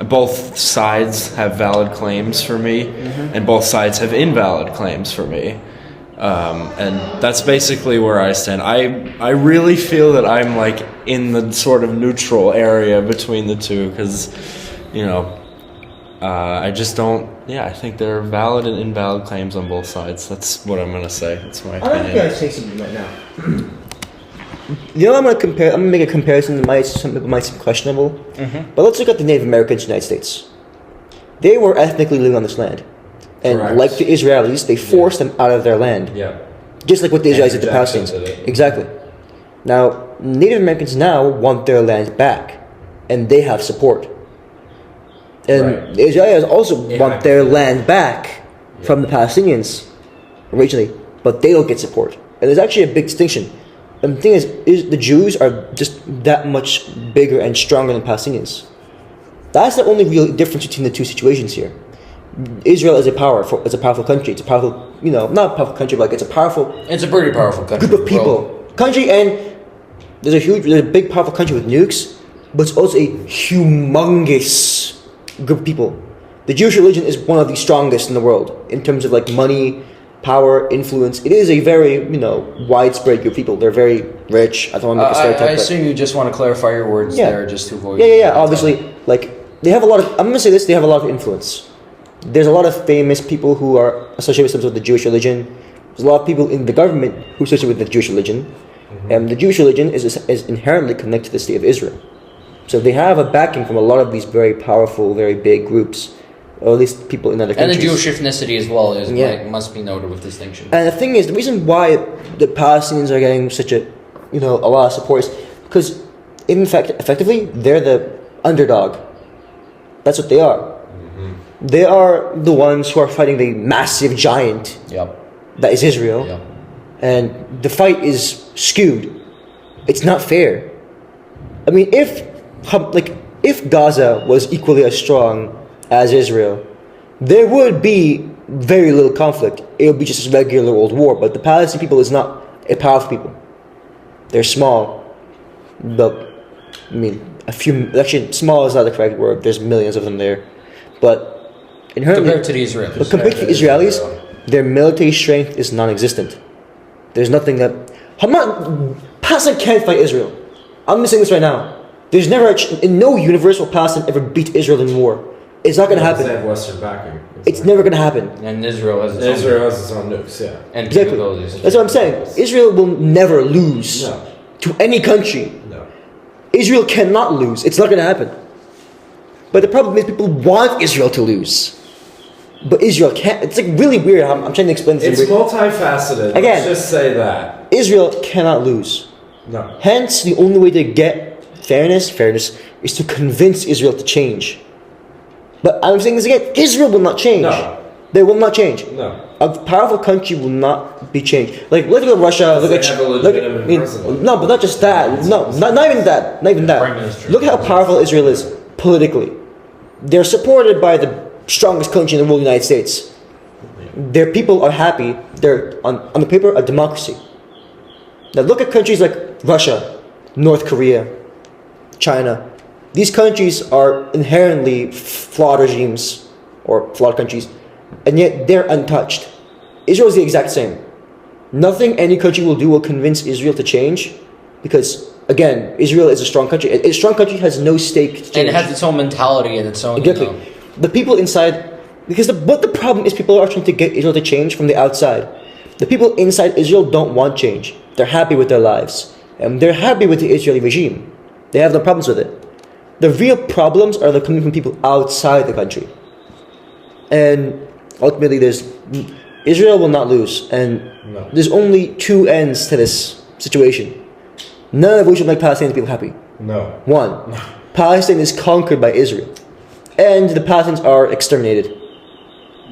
both sides have valid claims for me, and both sides have invalid claims for me. And that's basically where I stand. I really feel that I'm like in the sort of neutral area between the two because, I just don't. Yeah, I think there are valid and invalid claims on both sides. That's what I'm gonna say. That's my opinion. I'm gonna say something right now. I'm gonna make a comparison that some people might seem questionable. But let's look at the Native Americans in the United States. They were ethnically living on this land. And Correct. like the Israelis, they forced them out of their land. Yeah. Just like what the Israelis did to Jackson Palestinians. did it. Exactly. Now, Native Americans now want their land back. And they have support. And Right. the Israelis also They want have their to. land back from the Palestinians originally. But they don't get support. And there's actually a big distinction. And the thing is the Jews are just that much bigger and stronger than Palestinians. That's the only real difference between the two situations here. Israel is a powerful country. It's a powerful, not a powerful country, but like it's a powerful It's a pretty powerful country. group of people. Country, and there's a big powerful country with nukes, but it's also a humongous group of people. The Jewish religion is one of the strongest in the world in terms of like money, power, influence. It is a very, widespread group of people. They're very rich. I don't want to make a stereotype. I assume you just want to clarify your words Yeah. there just to avoid... Yeah. Obviously, like they have a lot of. I'm gonna say this. They have a lot of influence. There's a lot of famous people who are associated with the Jewish religion. There's a lot of people in the government who are associated with the Jewish religion, and the Jewish religion is inherently connected to the state of Israel. So they have a backing from a lot of these very powerful, very big groups, or at least people in other countries. And the Jewish ethnicity as well is Yeah. like, must be noted with distinction. And the thing is, the reason why the Palestinians are getting such a lot of support is because, in fact, effectively, they're the underdog. That's what they are. They are the ones who are fighting the massive giant Yep. that is Israel. Yep. And the fight is skewed. It's not fair. I mean, if Gaza was equally as strong as Israel, there would be very little conflict. It would be just a regular old war. But the Palestinian people is not a powerful people. They're small. But I mean, actually, small is not the correct word. There's millions of them there. But inherently, Compared to the Israelis. but compared to the Israelis, their military strength is non-existent. There's nothing that Palestine can't fight Israel. I'm saying this right now. There's never in no universe will Palestine ever beat Israel in war. It's not going to They happen. have Western backing. It's never going to happen. And Israel has its own. Israel has its own nukes, yeah. And Exactly. capabilities. That's what I'm saying. Israel will never lose No. to any country. No. Israel cannot lose. It's not going to happen. But the problem is people want Israel to lose. But Israel can't. It's like really weird. I'm trying to explain this. It's multifaceted. Again. Let's just say that. Israel cannot lose. No. Hence, the only way to get fairness is to convince Israel to change. But I'm saying this again, Israel will not change. No. They will not change. No. A powerful country will not be changed. Like, look at Russia, look They at... have a look legitimate president. no, but not just that. No, not even that. Not even Prime that. Minister. Look at how powerful Israel is politically. They're supported by the strongest country in the world, the United States. Their people are happy. They're, on the paper, a democracy. Now look at countries like Russia, North Korea, China. These countries are inherently flawed regimes or flawed countries, and yet they're untouched. Israel is the exact same. Nothing any country will do will convince Israel to change, because again, Israel is a strong country. A strong country has no stake to change. And it has its own mentality and its own. Exactly. The people inside, because what the problem is, people are trying to get Israel to change from the outside. The people inside Israel don't want change. They're happy with their lives, and they're happy with the Israeli regime. They have no problems with it. The real problems are coming from people outside the country. And ultimately, Israel will not lose, and No. there's only two ends to this situation. None of which will make Palestinian people happy. No. One, Palestine is conquered by Israel, and the Palestinians are exterminated.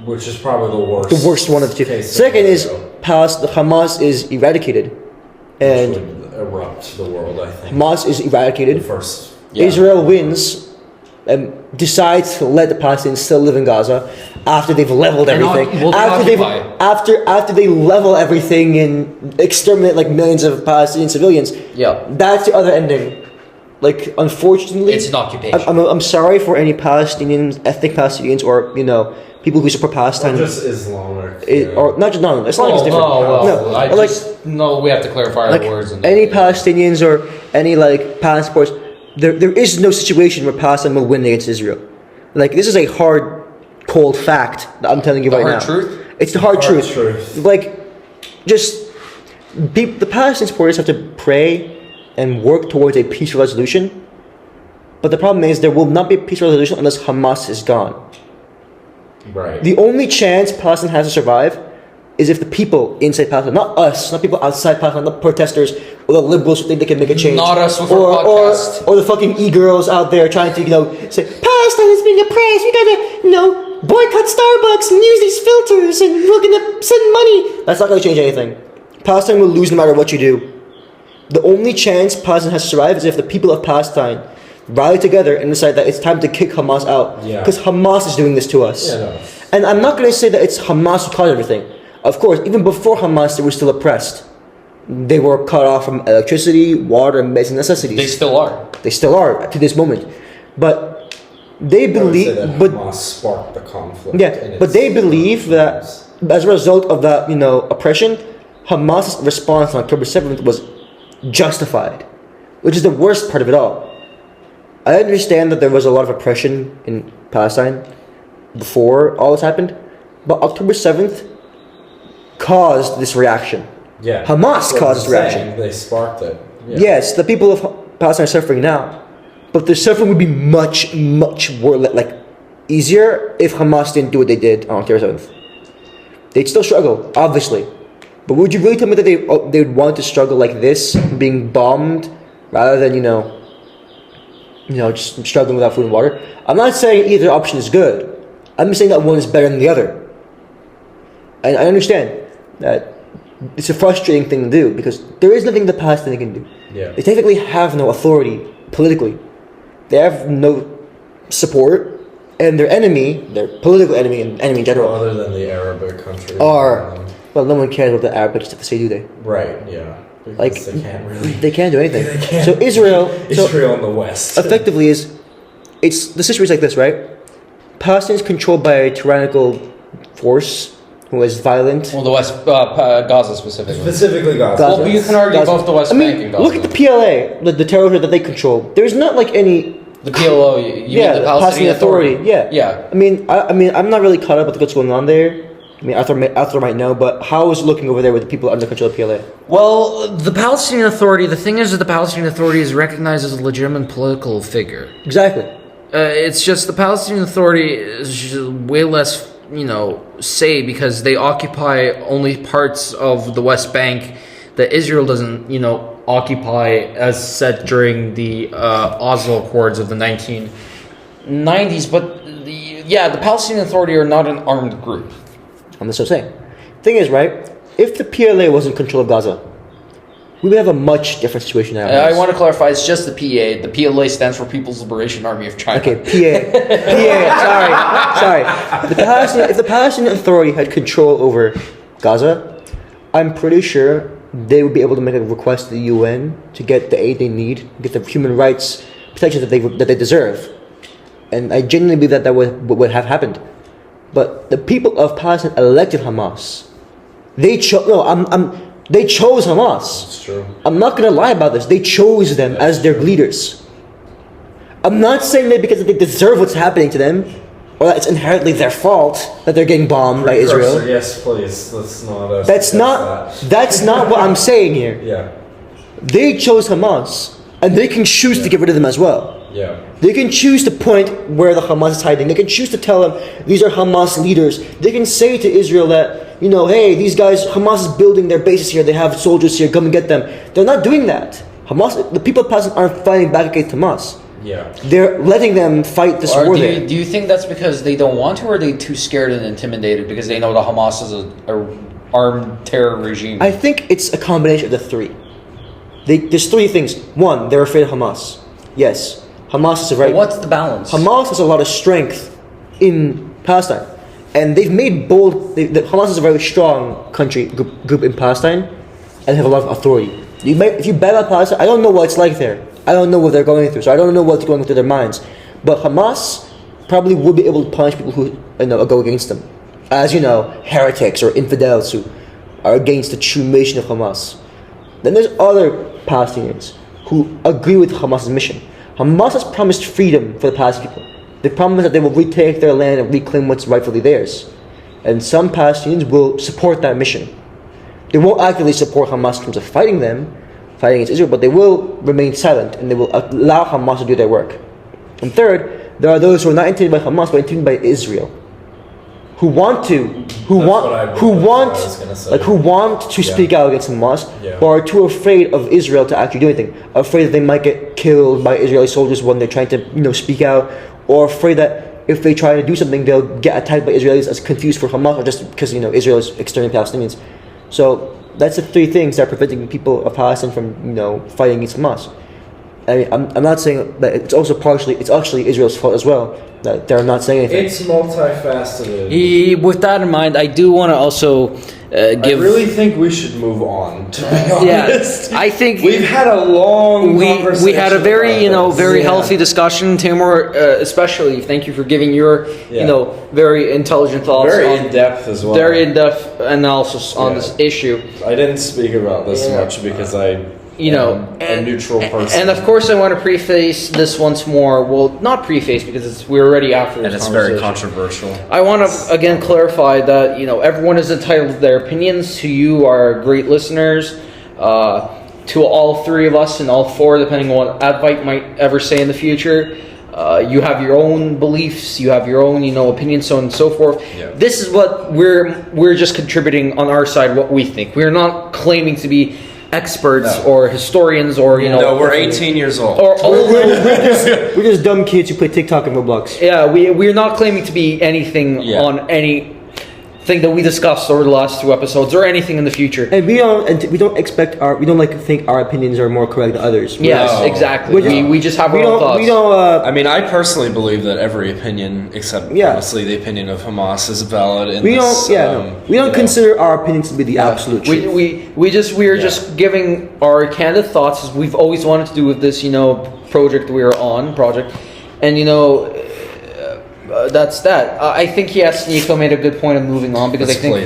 Which is probably the worst. The worst one of the two. case Second is scenario, the Hamas is eradicated, which and would erupt the world, I think. Hamas is The eradicated. first. Yeah. Israel wins and decides to let the Palestinians still live in Gaza after they've leveled And everything. will occupy. After they level everything and exterminate like millions of Palestinian civilians. Yeah. That's the other ending. Like, unfortunately, It's an occupation. I'm sorry for any Palestinians, ethnic Palestinians, or people who support Palestine. Or just Islamic. Or not just no, Islam is different. Well, I but like just no. We have to clarify like our words. And any Palestinians or any like Palestinians, there is no situation where Palestine will win against Israel. Like, this is a hard, cold fact that I'm telling you The right hard now. truth? It's the hard Hard truth. truth. Like, just the Palestinian supporters have to pray and work towards a peaceful resolution. But the problem is there will not be a peaceful resolution unless Hamas is gone. Right. The only chance Palestine has to survive is if the people inside Palestine, not us, not people outside Palestine, not protesters or the liberals who think they can make a change. Not us with our or, podcast. or the fucking e-girls out there trying to, say, Palestine is being oppressed, we gotta, boycott Starbucks and use these filters and we're gonna send money. That's not gonna change anything. Palestine will lose no matter what you do. The only chance Palestine has to survive is if the people of Palestine rally together and decide that it's time to kick Hamas out. Yeah. Because Hamas is doing this to us. Yeah, no. And I'm not going to say that it's Hamas who caused everything. Of course, even before Hamas, they were still oppressed. They were cut off from electricity, water, and basic necessities. they still are. They still are to this moment. But they I would say believe, that but Hamas sparked the conflict. yeah, in but they its believe that terms. as a result of that, oppression, Hamas's response on October 7th was justified, which is the worst part of it all. I understand that there was a lot of oppression in Palestine before all this happened, but October 7th caused this reaction. Yeah. Hamas caused this reaction. They sparked it. Yeah. Yes, the people of Palestine are suffering now, but the suffering would be much, much more easier if Hamas didn't do what they did on October 7th. They'd still struggle, obviously. But would you really tell me that they would want to struggle like this, being bombed, rather than, just struggling without food and water? I'm not saying either option is good. I'm just saying that one is better than the other. And I understand that it's a frustrating thing to do, because there is nothing the Palestinians can do. Yeah. They technically have no authority politically. They have no support. And their enemy, their political enemy and enemy in general, other than the Arabic countries, well, no one cares what the Arabics have to say, do they? Right. Yeah. Because they can't do anything. So Israel in the West, effectively the situation is like this, right? Palestine is controlled by a tyrannical force who is violent. Well, the West, Gaza specifically. Specifically Gaza. Gaza. Well, but you can argue Gaza. both the West Bank and Gaza. Look at the PLA, the terror that they control. There's not any. The PLO, you mean the Palestinian Authority? Yeah. Yeah. I mean, I'm not really caught up with what's going on there. I mean, Arthur might know, but how is it looking over there with the people under control of PLA? Well, the Palestinian Authority, the thing is that the Palestinian Authority is recognized as a legitimate political figure. Exactly. It's just the Palestinian Authority is just way less, say, because they occupy only parts of the West Bank that Israel doesn't, occupy, as said during the Oslo Accords of the 1990s. But the Palestinian Authority are not an armed group. I'm just saying. Thing is, right? If the PLA was in control of Gaza, we would have a much different situation now. I want to clarify, it's just the PA. The PLA stands for People's Liberation Army of China. Okay, sorry. If the Palestinian Authority had control over Gaza, I'm pretty sure they would be able to make a request to the UN to get the aid they need, get the human rights protections that they deserve. And I genuinely believe that would have happened. But the people of Palestine elected Hamas. They chose Hamas. That's true. I'm not gonna lie about this. They chose them as their leaders. I'm not saying that because they deserve what's happening to them, or that it's inherently their fault that they're getting bombed by Israel. Yes, please. That's not what I'm saying here. Yeah. They chose Hamas, and they can choose to get rid of them as well. Yeah. They can choose to point where the Hamas is hiding. They can choose to tell them these are Hamas leaders. They can say to Israel that, hey, these guys, Hamas is building their bases here. They have soldiers here. Come and get them. They're not doing that. The people of Palestine aren't fighting back against Hamas. Yeah. They're letting them fight this war there. Do you think that's because they don't want to, or are they too scared and intimidated because they know that Hamas is a armed terror regime? I think it's a combination of the three. There's three things. One, they're afraid of Hamas. Yes. Hamas is What's the balance? Hamas has a lot of strength in Palestine, and they've made bold. Hamas is a very strong group in Palestine, and have a lot of authority. If you bet on Palestine, I don't know what it's like there. I don't know what they're going through, so I don't know what's going through their minds. But Hamas probably would be able to punish people who go against them, as heretics or infidels who are against the true mission of Hamas. Then there's other Palestinians who agree with Hamas's mission. Hamas has promised freedom for the Palestinian people. They promise that they will retake their land and reclaim what's rightfully theirs. And some Palestinians will support that mission. They won't actively support Hamas in terms of fighting against Israel, but they will remain silent and they will allow Hamas to do their work. And third, there are those who are not intimidated by Hamas but intimidated by Israel, who want to speak out against Hamas, but are too afraid of Israel to actually do anything. Afraid that they might get killed by Israeli soldiers when they're trying to speak out, or afraid that if they try to do something, they'll get attacked by Israelis as confused for Hamas, or just because Israel is exterminating Palestinians. So that's the three things that are preventing people of Palestine from fighting against Hamas. I mean, I'm not saying that it's actually Israel's fault as well that they're not saying anything. It's multifaceted. With that in mind, I do want to also give. I really think we should move on. To be honest, I think we've had a long conversation. We had a very very healthy discussion, Teymur. Especially, thank you for giving your very intelligent thoughts. Very in depth as well. Very in depth analysis on this issue. I didn't speak about this much because I you know, a neutral person. And of course, I want to preface this once more. Well, not preface because we're already after this and it's very conversation. controversial. I want to again clarify that everyone is entitled to their opinions. To you, our great listeners, to all three of us and all four, depending on what Advite might ever say in the future. You have your own beliefs, you have your own, opinions, so on and so forth. Yeah. This is what we're just contributing on our side, what we think. We're not claiming to be experts or historians or No, we're 18 years old. We're just dumb kids who play TikTok and Roblox. Yeah, we're not claiming to be anything on anything that we discussed over the last 2 episodes or anything in the future. And we don't think our opinions are more correct than others. Yes, No. exactly. We just have our own thoughts. We don't. I mean, I personally believe that every opinion, except honestly the opinion of Hamas, is valid. In We this, don't. We don't consider our opinions to be the absolute truth. We're just giving our candid thoughts, as we've always wanted to do with this project we are on, and that's that. I think Niko made a good point of moving on because I think we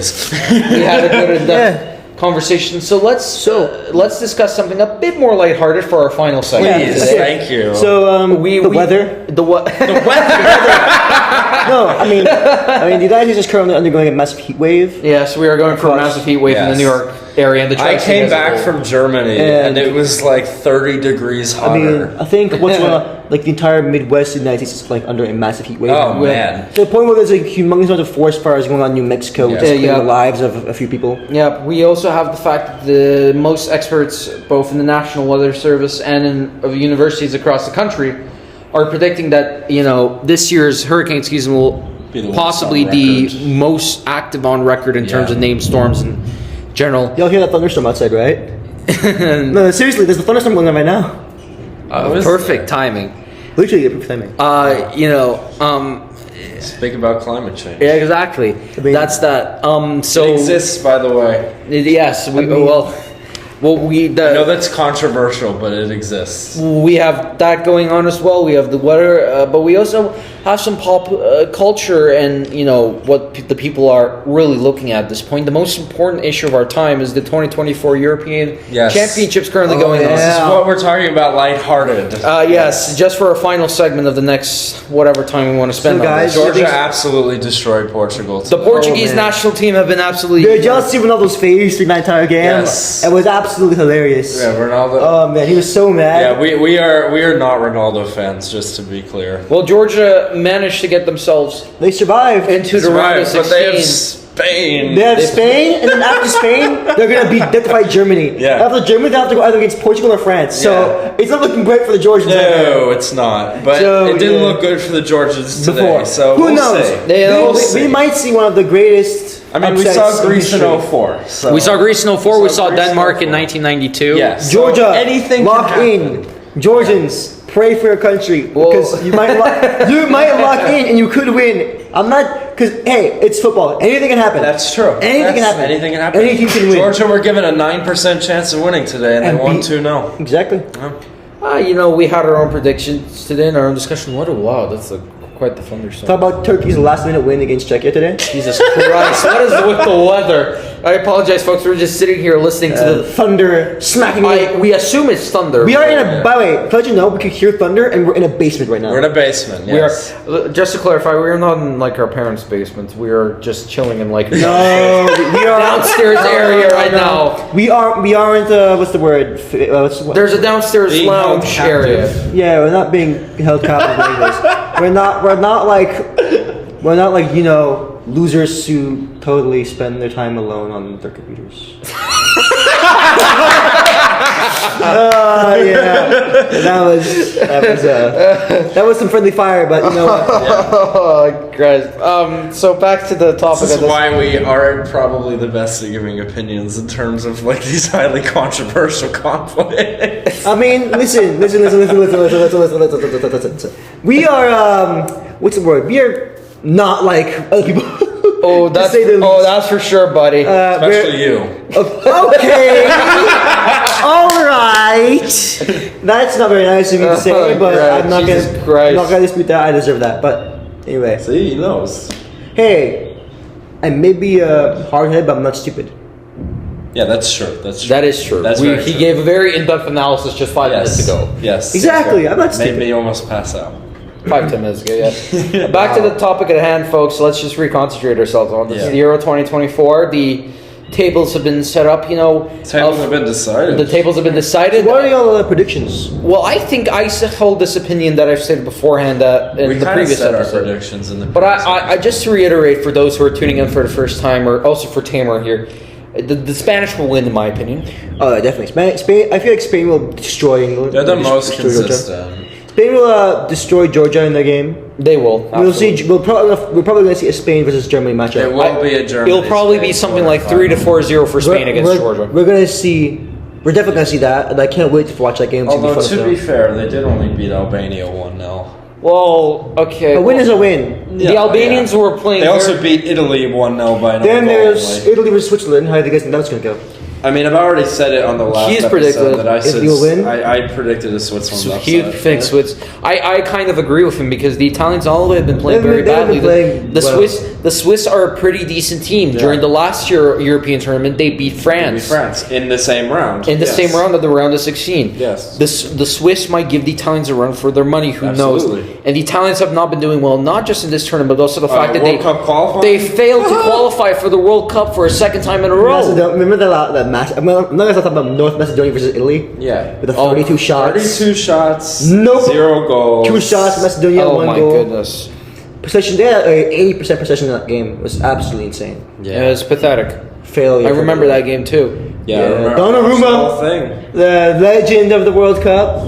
had a good in-depth conversation. So let's discuss something a bit more lighthearted for our final segment. Please, today. thank you. So the weather. The weather. No, I mean, the United States is currently undergoing a massive heat wave. Yes, we are going for a massive heat wave in the New York area. And the I came back from Germany and it was like 30 degrees hotter. I think the entire Midwest of the United States is like under a massive heat wave. Oh man! To the point where there's a humongous amount of forest fires going on in New Mexico, which is claiming the lives of a few people. Yeah, we also have the fact that the most experts, both in the National Weather Service and in universities across the country, are predicting that this year's hurricane season will be possibly the most active on record in terms of named storms in general. Y'all hear that thunderstorm outside, right? No, seriously, there's a thunderstorm going on right now. Perfect timing. Literally, perfect timing. Speak about climate change. Yeah, exactly. That's that. So it exists, by the way. Yes. I know that's controversial, but it exists. We have that going on as well. We have the weather, but we also have some pop culture and what the people are really looking at this point. The most important issue of our time is the 2024 European Championships currently going on. This is what we're talking about, lighthearted. Yes, just for a final segment of the next whatever time we want to spend. So guys, on Georgia absolutely destroyed Portugal. The Portuguese national team have been absolutely. Did y'all see Ronaldo's face through that entire game? Yes. It was absolutely hilarious. Yeah, Ronaldo. Oh man, he was so mad. Yeah, we are not Ronaldo fans, just to be clear. Well, Georgia managed to get themselves They survived. into the round of 16. But they have Spain. They have Spain, and then after Spain, they're gonna fight Germany. Yeah. After Germany, they have to go either against Portugal or France. So it's not looking great for the Georgians. No, it's not. But it didn't look good for the Georgians today. Before. So Who we'll knows? see. We might see one of the greatest. I mean, we upsets saw Greece in history. 04. So. We saw Greece in 04. We saw Greece in Denmark in 04. 1992. Yes. Georgia, So anything lock can in. Georgians, pray for your country because you might lock in and you could win. I'm not because hey, it's football. Anything can happen. That's true. Anything can happen. Anything can happen. Any team can win. Georgia were given a 9% chance of winning today, and they won 2-0. Exactly. We had our own predictions today in our own discussion. Wow, that's quite the thunderstorm. Talk about Turkey's last-minute win against Czechia today. Jesus Christ! What is with the weather? I apologize, folks. We're just sitting here listening to the thunder smacking. We assume it's thunder. We are in a. By the way, to let you know, we can hear thunder, and we're in a basement right now. We're in a basement. Yes. We are. Just to clarify, we are not in our parents' basements. We are just chilling in No, we are downstairs area right now. We aren't. What's the word? There's a downstairs Being lounge held area. Yeah, we're not being held captive like this. We're not like losers who totally spend their time alone on their computers. Yeah, that was some friendly fire, but you know what? Oh, Christ. So back to the topic This of is this. why we are probably the best at giving opinions in terms of these highly controversial conflicts. I mean, listen. We are what's the word? We are not like other people. Oh, that's for sure, buddy. Especially you. Okay. All right. That's not very nice of you to say, but I'm not gonna dispute that. I deserve that. But anyway. See, he knows. Hey, I may be hard-headed, but I'm not stupid. Yeah, that's true. That's true. That is true. That's very He true. gave a very in-depth analysis just 5 minutes ago. Yes. Exactly, Yes, I'm not Made stupid. me almost pass out. 5-10 minutes ago, yeah. Back to the topic at hand, folks. Let's just reconcentrate ourselves on this. Yeah. The Euro 2024. The tables have been set up. Tables have been decided. The tables have been decided. What are your predictions? Well, I think I hold this opinion that I've said beforehand in We the kind of previous said our episode. predictions in the. But previous I just to reiterate for those who are tuning in for the first time, or also for Teymur here, the Spanish will win, in my opinion. Oh, definitely. Spain. I feel like Spain will destroy England. They're the most Destroy Georgia. consistent. Spain will destroy Georgia in their game. They will. We'll absolutely. see. We're probably going to see a Spain versus Germany matchup. It will be a Germany. It'll probably be something like 3-4-0 for Spain against Georgia. We're going to see. We're definitely going to see that, and I can't wait to watch that game. Although to be fair, they did only beat Albania 1-0. Well, okay. A win is a win. The Albanians were playing. They also beat Italy 1-0 by an Then own goal there's only. Italy versus Switzerland. How do you guys think that's going to go? I mean, I've already said it on the last He's episode predicted that I if said you'll win. I predicted a Switzerland He upset. thinks Swiss. I kind of agree with him because the Italians all the way have been playing They've very been badly. playing The well. the Swiss are a pretty decent team. During the last European tournament, they beat France. France in the same round. In the Yes. same round of the round of 16. Yes. The Swiss might give the Italians a run for their money. Who Absolutely. knows? And the Italians have not been doing well, not just in this tournament, but also the fact that World Cup qualifying? they failed to qualify for the World Cup for a second time in a row. Remember that match? I'm not going to talk about North Macedonia versus Italy. Yeah. With the 32 shots. 32 shots. Nope. 0 goals. 2 shots, Macedonia, Oh 1 my goal. goodness. Possession, they had 80% possession in that game. It was absolutely insane. Yeah, it's pathetic. Failure. I remember that game too. Yeah. Yeah. I remember Donnarumma. the whole thing. The legend of the World Cup,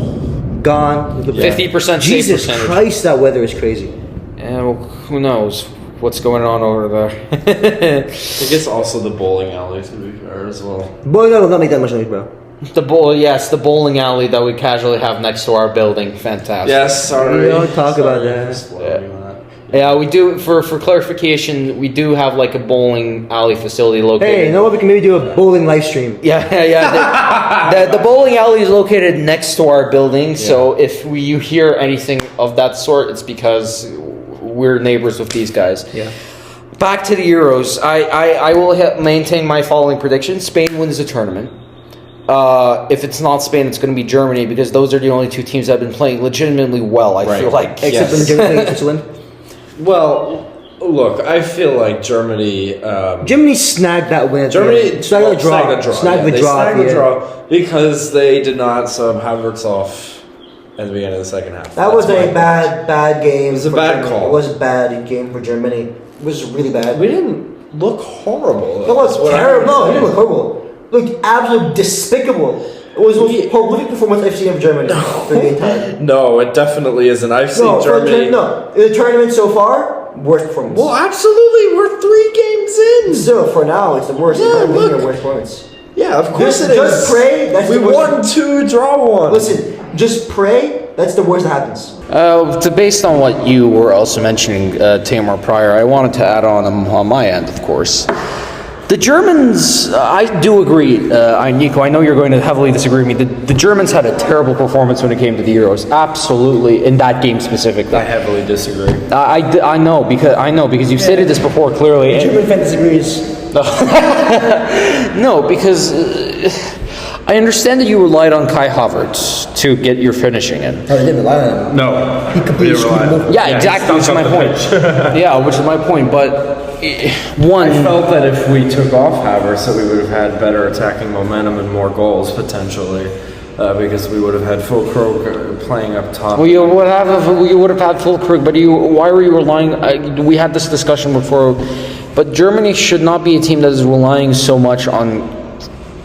gone. 50% save Jesus percentage. Christ, that weather is crazy. Yeah, well, who knows what's going on over there? I think it's also the bowling alley, to be fair, as well. Boy, that will not make that much noise, bro. the bowling alley that we casually have next to our building. Fantastic. Yes, sorry. We don't talk about Sorry that. for slowing on that. Yeah, we do. For clarification, we do have like a bowling alley facility located. Hey, you know what? We can maybe do a bowling live stream. Yeah. The bowling alley is located next to our building, so if you hear anything of that sort, it's because we're neighbors with these guys. Yeah. Back to the Euros. I will maintain my following prediction. Spain wins the tournament. If it's not Spain, it's going to be Germany because those are the only two teams that have been playing legitimately well, I feel like. Except when Germany played Switzerland. Well, look, I feel like Germany. Germany snagged that win. Germany snagged the draw. Snagged the They draw. snagged the yeah. draw because they did not sub Havertz off at the beginning of the second half. That was That's a my- bad game. It was a for bad Germany. call. It was a bad game for Germany. It was really bad. We didn't look horrible. It was That's what I terrible. No, it would didn't look say. horrible. It looked absolutely despicable. It was the most horrific performance I've seen of Germany for the entire. No, it definitely isn't. I've seen No, Germany. no. In the tournament so far, worst performance. Well, absolutely, we're 3 games in. Still, for now, it's the worst. Yeah, It's probably look. the worst performance. Yeah, of course Just- it is. just pray that's we the worst- won 2, draw 1. Listen, just pray. That's the worst that happens. Based on what you were also mentioning, Teymur, prior, I wanted to add on my end, of course. The Germans, I do agree, Niko, I know you're going to heavily disagree with me. The Germans had a terrible performance when it came to the Euros. Absolutely, in that game specifically. I heavily disagree. I know because you've stated this before clearly. German fan disagrees. No, because I understand that you relied on Kai Havertz to get your finishing in. I didn't rely on him. No. He completely screwed him. Yeah, exactly, which is my point. Yeah, which is my point, but one... I felt that if we took off Havertz, that we would have had better attacking momentum and more goals potentially, because we would have had Fulkrug playing up top. Well, you would have had Fulkrug, but why were you relying... we had this discussion before, but Germany should not be a team that is relying so much on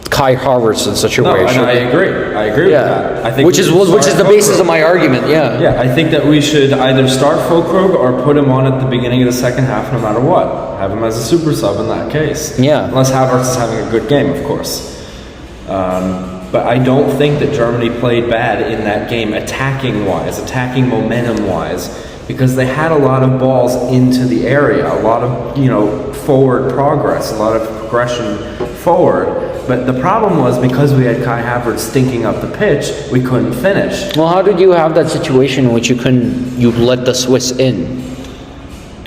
Kai Havertz in such a No, way. and I agree. I agree with that. I think which is the basis of my argument. Yeah. Yeah, I think that we should either start Fulkrug or put him on at the beginning of the second half, no matter what. Have him as a super sub in that case. Yeah. Unless Havertz is having a good game, of course. But I don't think that Germany played bad in that game, attacking momentum wise, because they had a lot of balls into the area, a lot of forward progress, a lot of progression forward. But the problem was because we had Kai Havertz stinking up the pitch, we couldn't finish. Well, how did you have that situation in which you let the Swiss in?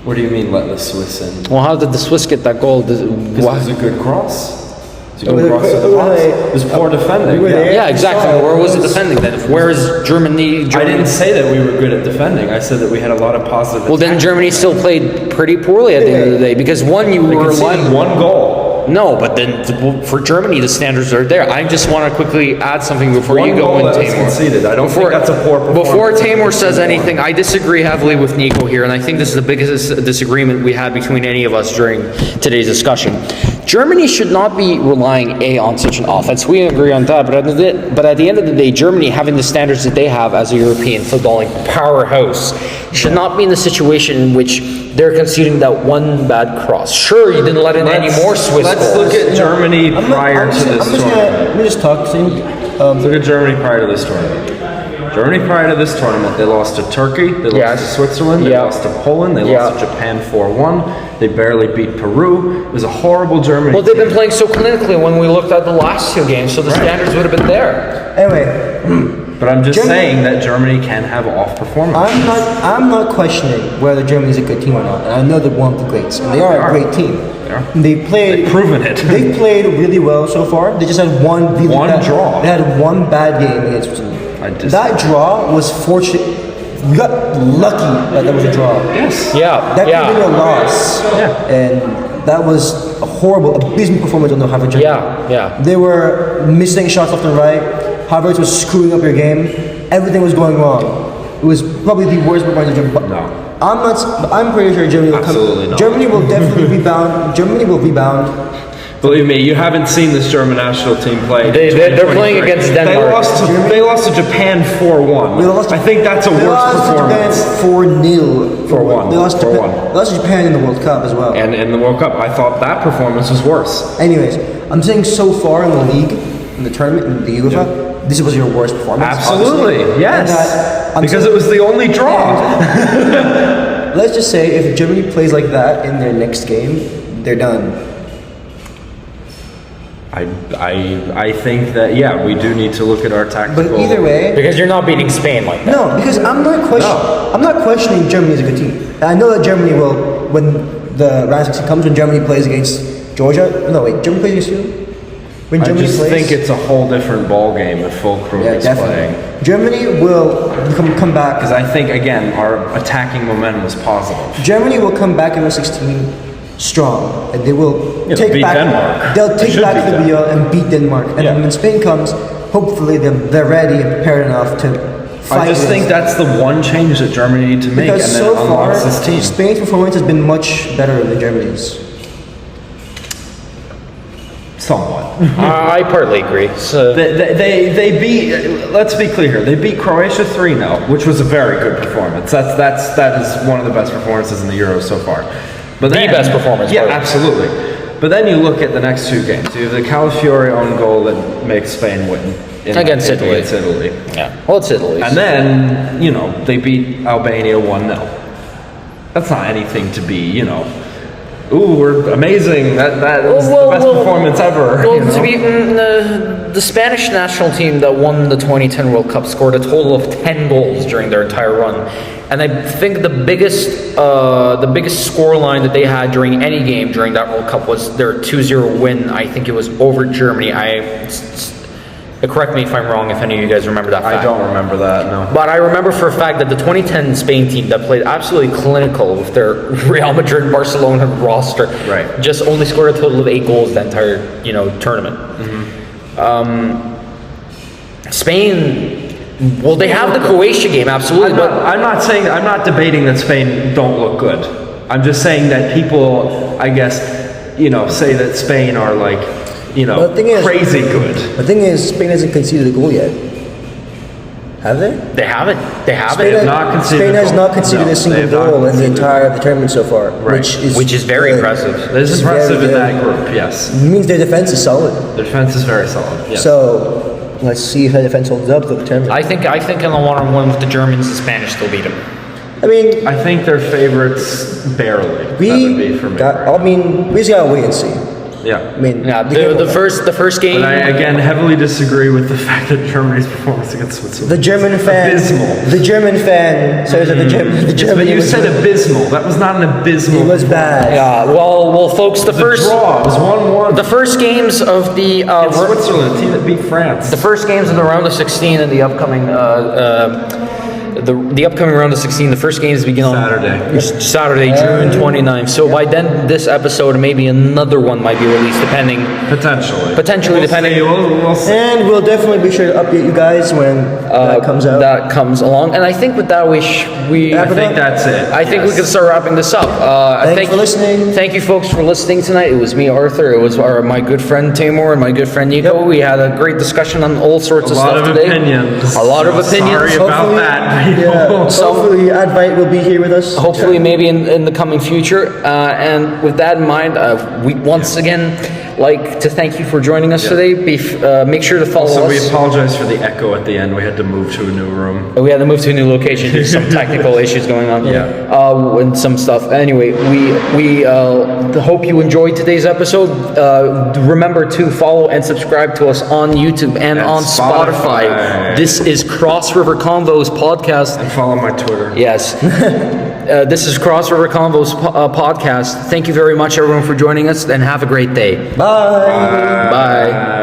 What do you mean let the Swiss in? Well, how did the Swiss get that goal? Because it was a good cross. To go across to the box. It was poor defending. Yeah, exactly. Where was it defending then? Where is Germany? I didn't say that we were good at defending. I said that we had a lot of positive. Well, then Germany still played pretty poorly at the end of the day because you They were conceded one goal. No, but then for Germany, the standards are there. I just want to quickly add something before you go in, Teymur. Conceded. I don't think that's a poor performance. Before Teymur says anything, I disagree heavily with Niko here, and I think this is the biggest disagreement we had between any of us during today's discussion. Germany should not be relying on such an offense. We agree on that, but at the end of the day, Germany, having the standards that they have as a European footballing powerhouse, should not be in the situation in which they're conceding that one bad cross. Sure, you didn't let in any more Swiss Let's goals. look at Germany prior to this tournament. Let me just talk to you. Look at Germany prior to this tournament. Germany prior to this tournament, they lost to Turkey, they lost to Switzerland, they lost to Poland, they lost to Japan 4-1, they barely beat Peru. It was a horrible Germany Well, they've been playing so clinically when we looked at the last two games, so the standards would have been there. Anyway, But I'm just saying that Germany can have off performances. I'm not questioning whether Germany's a good team or not. And I know they're one of the greats, and they are a great team. They've proven it. They've played really well so far. They just had one draw. They had one bad game against Switzerland. That draw was fortunate. We got lucky that was a draw. Yes. Yeah. That could have been a loss. Yeah. And that was a horrible, abysmal performance on the half of Germany. Yeah. They were missing shots left and right. Havertz was screwing up your game. Everything was going wrong. It was probably the worst performance of Germany. No. I'm pretty sure Germany will Absolutely come. not. Germany will definitely rebound. Germany will rebound. Believe me, you haven't seen this German national team play. They're playing against Denmark. They lost to Japan 4-1. I think that's a worse performance. They lost to Japan 4-0. 4-1. They lost to Japan in the World Cup as well. And in the World Cup, I thought that performance was worse. Anyways, I'm saying so far in the league, in the tournament, in the UEFA, this was your worst performance. Absolutely, obviously. yes. And Because it was the only draw. Let's just say if Germany plays like that in their next game, they're done. I think that, yeah, we do need to look at our tactical... But either way... Because you're not beating Spain like that. No, because I'm not questioning Germany as a good team. I know that Germany will, when the round 16 comes, when Germany plays against Georgia... No, wait, Germany plays against who? When Germany I just think it's a whole different ball game if Fulcrum is playing. Germany will come back... Because I think, again, our attacking momentum was positive. Germany will come back in round 16 strong, and they will beat Denmark. They'll take back the wheel and beat Denmark. And then when Spain comes, hopefully they're ready and prepared enough to fight. I just think that's the one change that Germany need to make, because and then so it far, unlocks this team. Spain's performance has been much better than Germany's. Somewhat. I partly agree. So They beat. Let's be clear here. They beat Croatia 3-0, which was a very good performance. That is one of the best performances in the Euros so far. But then, the best performance. Yeah, absolutely. But then you look at the next two games. You have the Calafiori own goal that makes Spain win against Italy. Against Italy. Yeah. Well, it's Italy. And then they beat Albania 1-0. That's not anything to be ooh, we're amazing. That was the best performance ever. Well, to be the Spanish national team that won the 2010 World Cup scored a total of 10 goals during their entire run, and I think the biggest scoreline that they had during any game during that World Cup was their 2-0 win. I think it was over Germany. Correct me if I'm wrong, if any of you guys remember that fact. I don't remember that, no. But I remember for a fact that the 2010 Spain team that played absolutely clinical with their Real Madrid, Barcelona roster, right, just only scored a total of 8 goals the entire tournament. Spain, well, they have the Croatia game, absolutely. I'm not debating that Spain don't look good. I'm just saying that people, I guess, say that Spain are like, the thing is, crazy good. The thing is, Spain hasn't conceded a goal yet. Have they? They haven't. Spain has not conceded a single goal in the entire tournament so far, right. which is very impressive. That is impressive in that group. Yes, it means their defense is solid. Their defense is very solid. Yes. So let's see if their defense holds up through the tournament. I think in the one-on-one with the Germans, the Spanish still beat them. I think they're favorites barely. That would be for me. We just gotta wait and see. Yeah. I mean, Yeah, you can't the go first game. But I again heavily disagree with the fact that Germany's performance against Switzerland. The German fan. Abysmal. The German fan says that the Yes, German. but you said abysmal. That was not an abysmal. It was bad. Yeah, well, folks, the The first draw. It was 1-1. the first games of the Switzerland, the team that beat France. the first games of the round of 16 and the upcoming the upcoming round of 16. The first games begin on Saturday, June 29th. So by then, this episode and maybe another one might be released, depending. Potentially. Depending. We'll see. And we'll definitely be sure to update you guys when that comes out. That comes along, and I think with that I think that's it. I think we can start wrapping this up. Thanks for listening. Thank you, folks, for listening tonight. It was me, Arthur. It was my good friend Teymur and my good friend Niko. Yep. We had a great discussion on all sorts of stuff today. A lot of opinions. Sorry about that. Yeah. So- Hopefully, Advite will be here with us. Hopefully, maybe in the coming future. And with that in mind, we once again like to thank you for joining us today. Make sure to follow So us. we apologize for the echo at the end. We had to move to a new room. We had to move to a new location. There's some technical issues going on. And some stuff. Anyway, we hope you enjoyed today's episode. Remember to follow and subscribe to us on YouTube and on Spotify. This is Cross River Convos podcast. And follow my Twitter. Yes. This is Cross River Convos podcast. Thank you very much, everyone, for joining us, and have a great day. Bye. Bye.